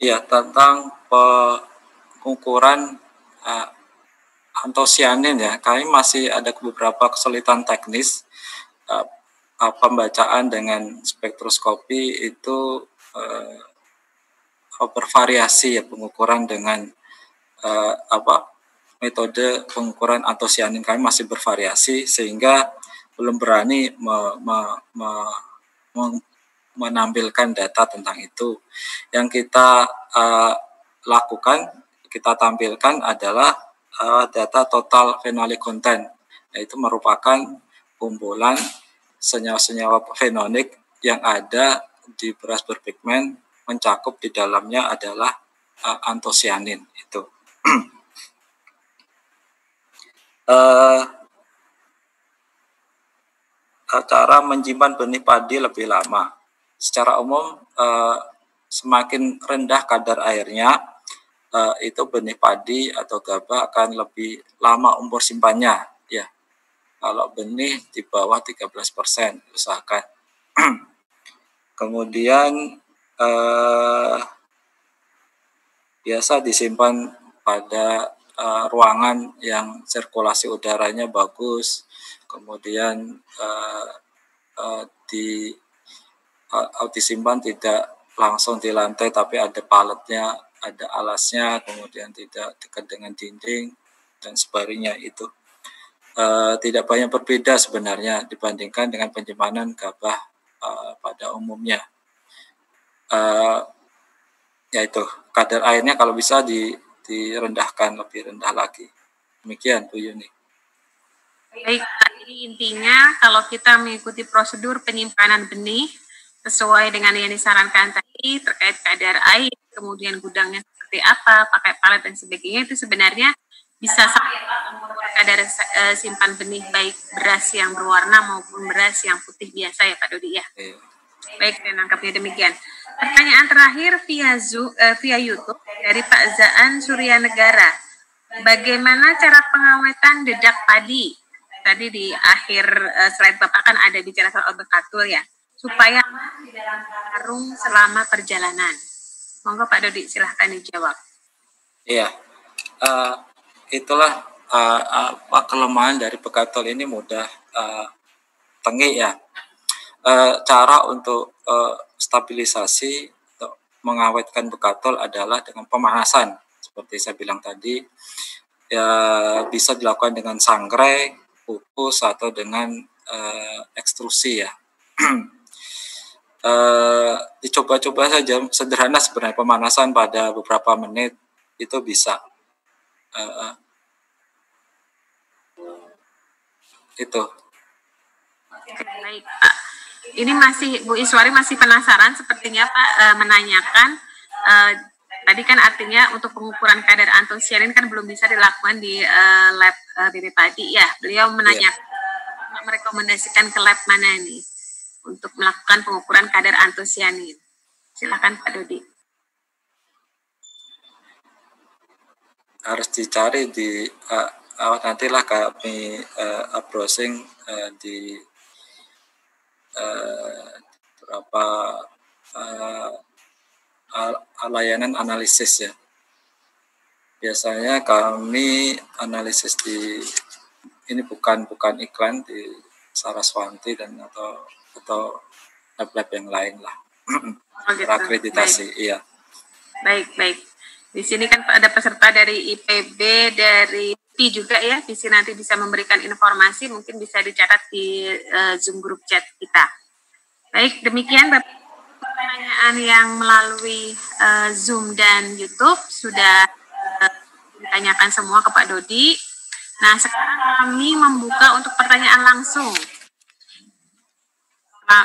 Ya, tentang pengukuran antosianin ya, kami masih ada beberapa kesulitan teknis. Pembacaan dengan spektroskopi itu bervariasi ya, pengukuran dengan metode pengukuran antosianin kami masih bervariasi sehingga belum berani menampilkan data tentang itu. Yang kita lakukan, kita tampilkan adalah data total phenolic content, yaitu merupakan kumpulan senyawa-senyawa fenolik yang ada di beras berpigmen, mencakup di dalamnya adalah antosianin itu. Cara menyimpan benih padi lebih lama. Secara umum semakin rendah kadar airnya, itu benih padi atau gabah akan lebih lama umur simpannya ya. Kalau benih di bawah 13% usahakan. Kemudian biasa disimpan pada ruangan yang sirkulasi udaranya bagus, kemudian disimpan tidak langsung di lantai tapi ada paletnya, ada alasnya, kemudian tidak dekat dengan dinding dan sebagainya. Itu tidak banyak berbeda sebenarnya dibandingkan dengan penyimpanan gabah pada umumnya. Yaitu kadar airnya kalau bisa direndahkan lebih rendah lagi. Demikian Bu Yuni. Baik, jadi intinya kalau kita mengikuti prosedur penyimpanan benih sesuai dengan yang disarankan tadi terkait kadar air, kemudian gudangnya seperti apa, pakai palet dan sebagainya, itu sebenarnya bisa sampai kadar simpan benih baik beras yang berwarna maupun beras yang putih biasa ya Pak Dodi ya. Baik, saya nangkapnya demikian. Pertanyaan terakhir via YouTube dari Pak Zaan Suryanegara. Bagaimana cara pengawetan dedak padi? Tadi di akhir slide Bapak kan ada bicara soal bekatul ya, supaya di dalam karung selama perjalanan. Monggo Pak Dodi silahkan dijawab. Iya, itulah kelemahan dari bekatul ini mudah tengik ya. Cara untuk stabilisasi untuk mengawetkan bekatul adalah dengan pemanasan seperti saya bilang tadi, ya bisa dilakukan dengan sangrai, pupus, atau dengan ekstrusi ya. Dicoba-coba saja, sederhana sebenarnya, pemanasan pada beberapa menit itu bisa. Itu. Baik, Pak. Ini masih Bu Iswari masih penasaran sepertinya Pak, menanyakan tadi kan artinya untuk pengukuran kadar antosianin kan belum bisa dilakukan di lab BB Padi ya. Beliau menanyakan merekomendasikan ke lab mana nih untuk melakukan pengukuran kadar antosianin. Silakan Pak Dodi. Harus dicari di nantilah kami browsing di beberapa layanan analisis ya. Biasanya kami analisis di ini bukan iklan di Saraswanti dan atau lab-lab yang lain lah. Gitu. Akreditasi, baik. Iya. Baik. Di sini kan ada peserta dari IPB, dari PI juga ya. Di sini nanti bisa memberikan informasi, mungkin bisa dicatat di Zoom group chat kita. Baik, demikian Bapak, pertanyaan yang melalui Zoom dan YouTube sudah ditanyakan semua ke Pak Dodi. Nah, sekarang kami membuka untuk pertanyaan langsung.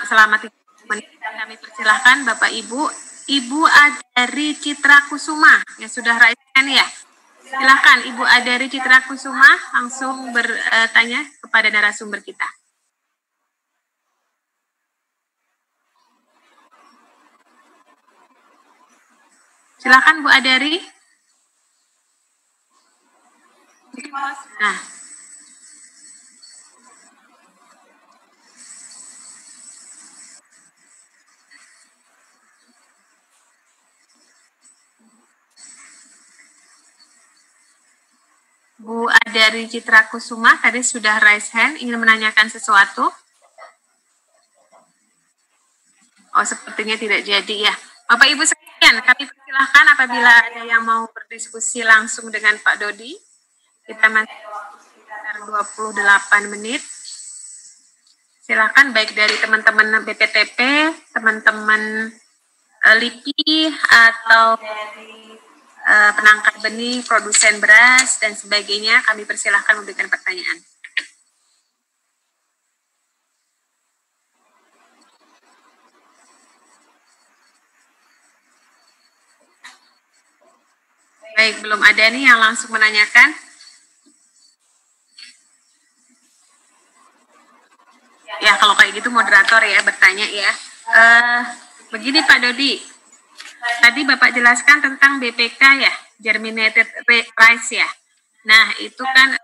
Selama 30 menit kami persilahkan Bapak Ibu. Ibu Adari Citra Kusuma yang sudah raise hand ya. Silakan Ibu Adari Citra Kusuma langsung bertanya kepada narasumber kita. Silakan Bu Adari. Nah. Bu Adari Citra Kusuma tadi sudah raise hand, ingin menanyakan sesuatu. Oh, sepertinya tidak jadi ya. Bapak Ibu sekalian, kami persilahkan apabila ada yang mau berdiskusi langsung dengan Pak Dodi. Kita masih sekitar 28 menit. Silakan baik dari teman-teman BPTP, teman-teman LIPI, atau dari penangkap benih, produsen beras, dan sebagainya, kami persilahkan memberikan pertanyaan. Baik, belum ada nih yang langsung menanyakan. Ya, kalau kayak gitu moderator ya bertanya ya. Begini Pak Dodi. Tadi Bapak jelaskan tentang BPK ya, germinated rice ya. Nah, itu kan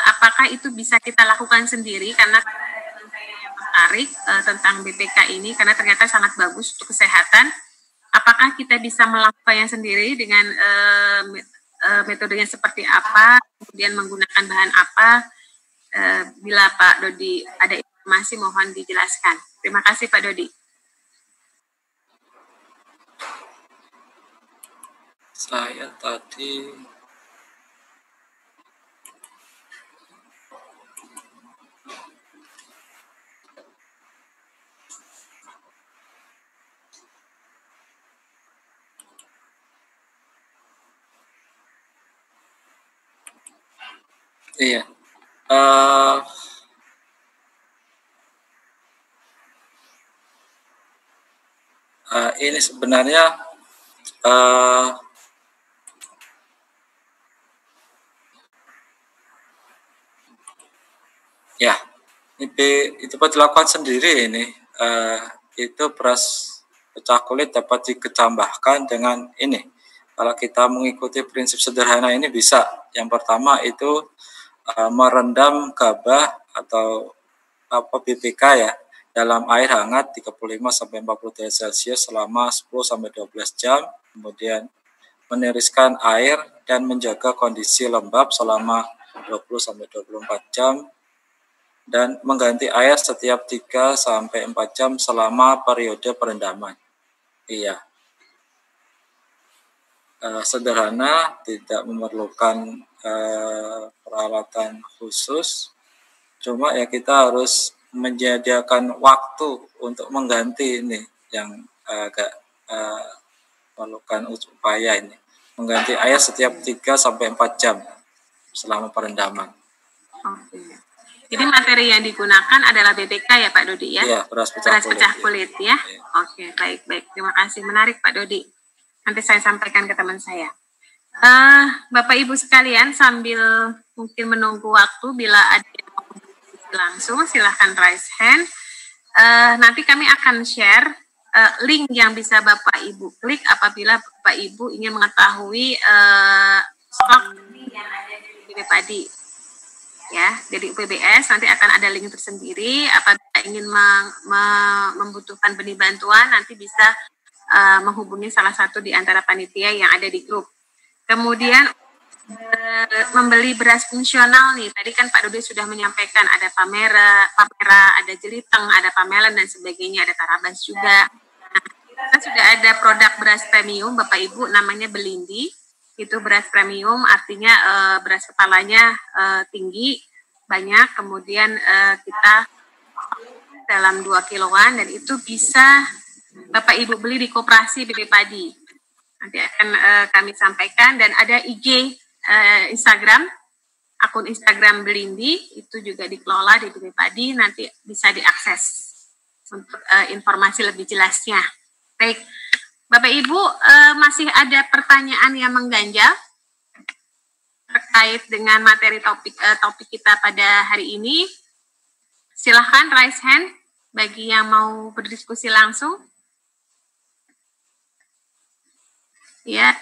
apakah itu bisa kita lakukan sendiri karena saya yang tertarik tentang BPK ini karena ternyata sangat bagus untuk kesehatan. Apakah kita bisa melakukannya sendiri dengan metodenya seperti apa, kemudian menggunakan bahan apa? Bila Pak Dodi ada informasi mohon dijelaskan. Terima kasih Pak Dodi. Saya tadi iya. Ini sebenarnya ya, itu dapat dilakukan sendiri ini. Itu beras pecah kulit dapat dikecambahkan dengan ini. Kalau kita mengikuti prinsip sederhana ini bisa. Yang pertama itu merendam gabah atau BPK ya dalam air hangat 35-40 derajat Celcius selama 10-12 jam. Kemudian meniriskan air dan menjaga kondisi lembab selama 20-24 jam. Dan mengganti air setiap 3-4 jam selama periode perendaman. Iya. Sederhana, tidak memerlukan peralatan khusus. Cuma ya kita harus menyediakan waktu untuk mengganti ini yang agak memerlukan upaya ini. Mengganti air setiap 3-4 jam selama perendaman. Oke. Jadi materi yang digunakan adalah BPK ya Pak Dodi ya? Iya, beras pecah kulit ya. Oke, baik. Terima kasih. Menarik Pak Dodi. Nanti saya sampaikan ke teman saya. Bapak Ibu sekalian, sambil mungkin menunggu waktu, bila ada yang mau berdiskusi langsung, silahkan raise hand. Nanti kami akan share link yang bisa Bapak Ibu klik apabila Bapak Ibu ingin mengetahui stok yang ada di BB Padi. Ya, jadi UPBS nanti akan ada link tersendiri. Apabila ingin membutuhkan benih bantuan, nanti bisa menghubungi salah satu di antara panitia yang ada di grup. Kemudian membeli beras fungsional nih. Tadi kan Pak Dodi sudah menyampaikan ada pamera, ada jeliteng, ada pamelan dan sebagainya, ada tarabas juga. Nah, kita sudah ada produk beras premium Bapak Ibu namanya Belindi. Itu beras premium, artinya beras kepalanya tinggi, banyak, kemudian kita dalam 2 kiloan, dan itu bisa Bapak Ibu beli di koperasi BB Padi. Nanti akan kami sampaikan, dan ada IG Instagram, akun Instagram Belindi, itu juga dikelola di BB Padi, nanti bisa diakses untuk informasi lebih jelasnya. Baik. Bapak Ibu, masih ada pertanyaan yang mengganjal terkait dengan materi topik kita pada hari ini? Silahkan raise hand bagi yang mau berdiskusi langsung. Ya,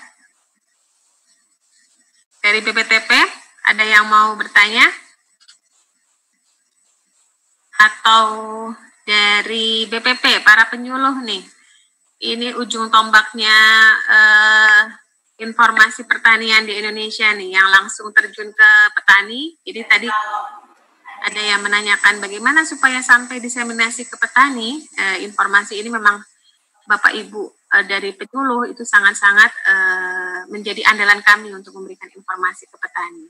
dari BPTP ada yang mau bertanya? Atau dari BPP, para penyuluh nih? Ini ujung tombaknya informasi pertanian di Indonesia nih, yang langsung terjun ke petani. Jadi tadi ada yang menanyakan bagaimana supaya sampai diseminasi ke petani. Informasi ini memang Bapak Ibu dari penyuluh itu sangat-sangat menjadi andalan kami untuk memberikan informasi ke petani.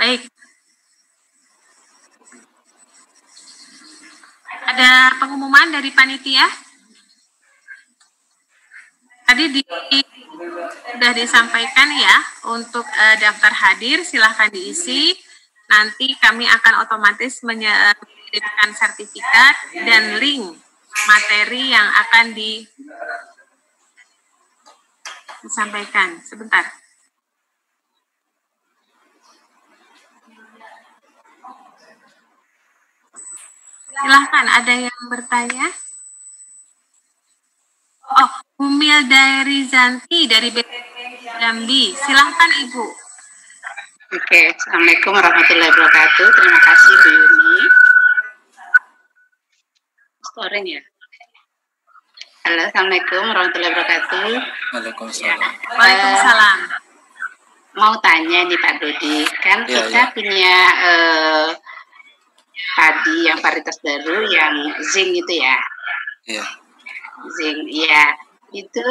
Baik. Ada pengumuman dari panitia? Tadi sudah disampaikan ya, untuk daftar hadir silahkan diisi. Nanti kami akan otomatis mengirimkan sertifikat dan link materi yang akan disampaikan. Sebentar. Silahkan, ada yang bertanya? Oh, Bumil dari Zanti dari BPP Jambi. Silahkan Ibu. Oke, Assalamualaikum warahmatullahi wabarakatuh. Terima kasih Bu Yuni. Storing ya. Halo, Assalamualaikum warahmatullahi wabarakatuh. Waalaikumsalam. Mau tanya nih Pak Dodi, kan kita punya padi yang varietas baru yang zinc itu ya. Iya. Zinc, ya. Itu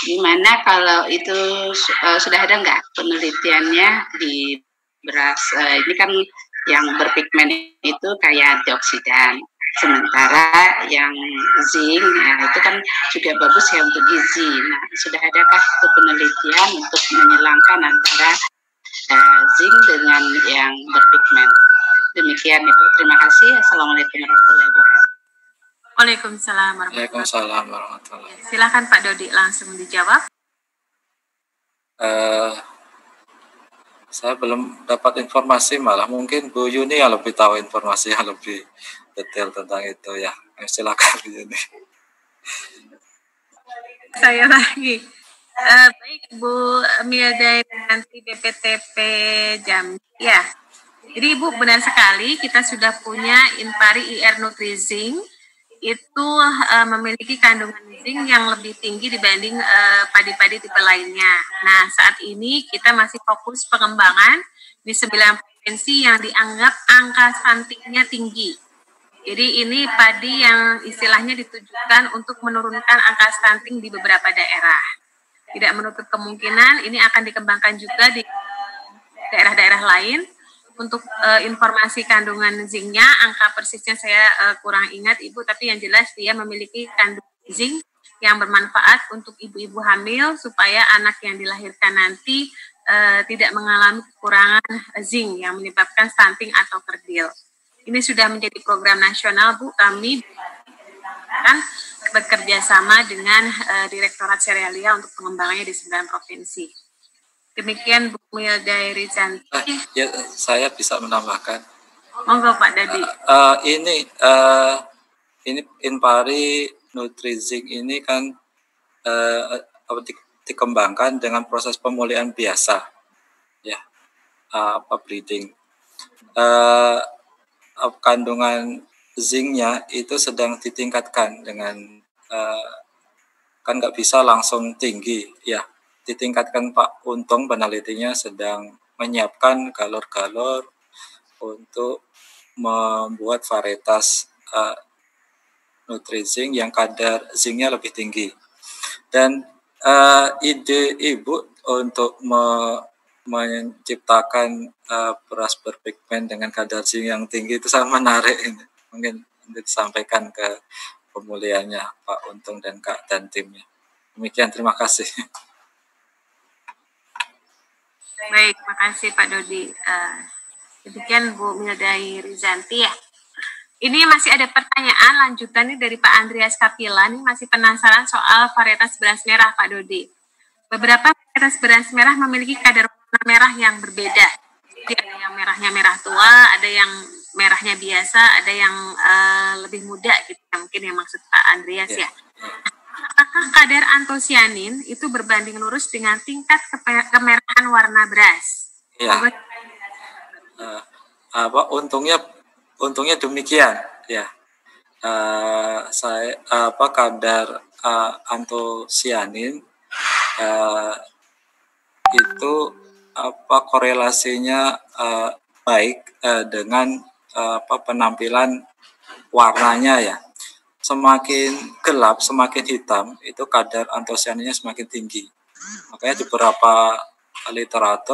gimana kalau itu sudah ada nggak penelitiannya di beras? Ini kan yang berpigmen itu kayak antioksidan. Sementara yang zinc, ya, itu kan juga bagus ya untuk gizi. Nah, sudah adakah itu penelitian untuk menyilangkan antara zinc dengan yang berpigmen? Demikian Ibu. Terima kasih. Assalamualaikum warahmatullahi wabarakatuh. Waalaikumsalam warahmatullahi wabarakatuh. Silakan Pak Dodi langsung dijawab. Saya belum dapat informasi, malah mungkin Bu Yuni yang lebih tahu informasi yang lebih detail tentang itu ya. Silakan Bu Yuni. Saya lagi. Baik Bu Milda nanti BPTP Jambi ya. Jadi Ibu benar sekali, kita sudah punya Inpari IR Nutrizing. Itu memiliki kandungan zinc yang lebih tinggi dibanding padi-padi tipe lainnya. Nah, saat ini kita masih fokus pengembangan di 9 provinsi yang dianggap angka stuntingnya tinggi. Jadi ini padi yang istilahnya ditujukan untuk menurunkan angka stunting di beberapa daerah. tidak menutup kemungkinan ini akan dikembangkan juga di daerah-daerah lain. Untuk informasi kandungan zinknya, angka persisnya saya kurang ingat Ibu, tapi yang jelas dia memiliki kandungan zinc yang bermanfaat untuk ibu-ibu hamil supaya anak yang dilahirkan nanti tidak mengalami kekurangan zinc yang menyebabkan stunting atau kerdil. Ini sudah menjadi program nasional Bu, kami bekerja sama dengan Direktorat Serealia untuk pengembangannya di 9 provinsi. Demikian Bu Milda Rizanti. Ya, saya bisa menambahkan. Monggo Pak Dadi. Ini Inpari Nutrizing ini kan dikembangkan dengan proses pemulihan biasa, ya, breeding. Kandungan zinknya itu sedang ditingkatkan dengan kan nggak bisa langsung tinggi, ya, ditingkatkan Pak Untung penelitinya sedang menyiapkan galur-galur untuk membuat varietas Nutrizing yang kadar zinknya lebih tinggi. Dan ide Ibu untuk menciptakan beras berpigmen dengan kadar zink yang tinggi itu sangat menarik. Ini mungkin disampaikan ke pemulihannya Pak Untung dan Kak dan timnya. Demikian, terima kasih. Baik, makasih Pak Dodi. Demikian Bu Milda Rizanti ya. Ini masih ada pertanyaan lanjutan nih dari Pak Andreas Kapila, nih masih penasaran soal varietas beras merah Pak Dodi. Beberapa varietas beras merah memiliki kadar warna merah yang berbeda. Jadi ada yang merahnya merah tua, ada yang merahnya biasa, ada yang lebih muda gitu, mungkin yang maksud Pak Andreas ya. Apakah kadar antosianin itu berbanding lurus dengan tingkat kemerahan warna beras? Ya. Untungnya demikian, ya. Kadar antosianin itu korelasinya baik dengan penampilan warnanya, ya. Semakin gelap, semakin hitam, itu kadar antosianinnya semakin tinggi. Makanya di beberapa literatur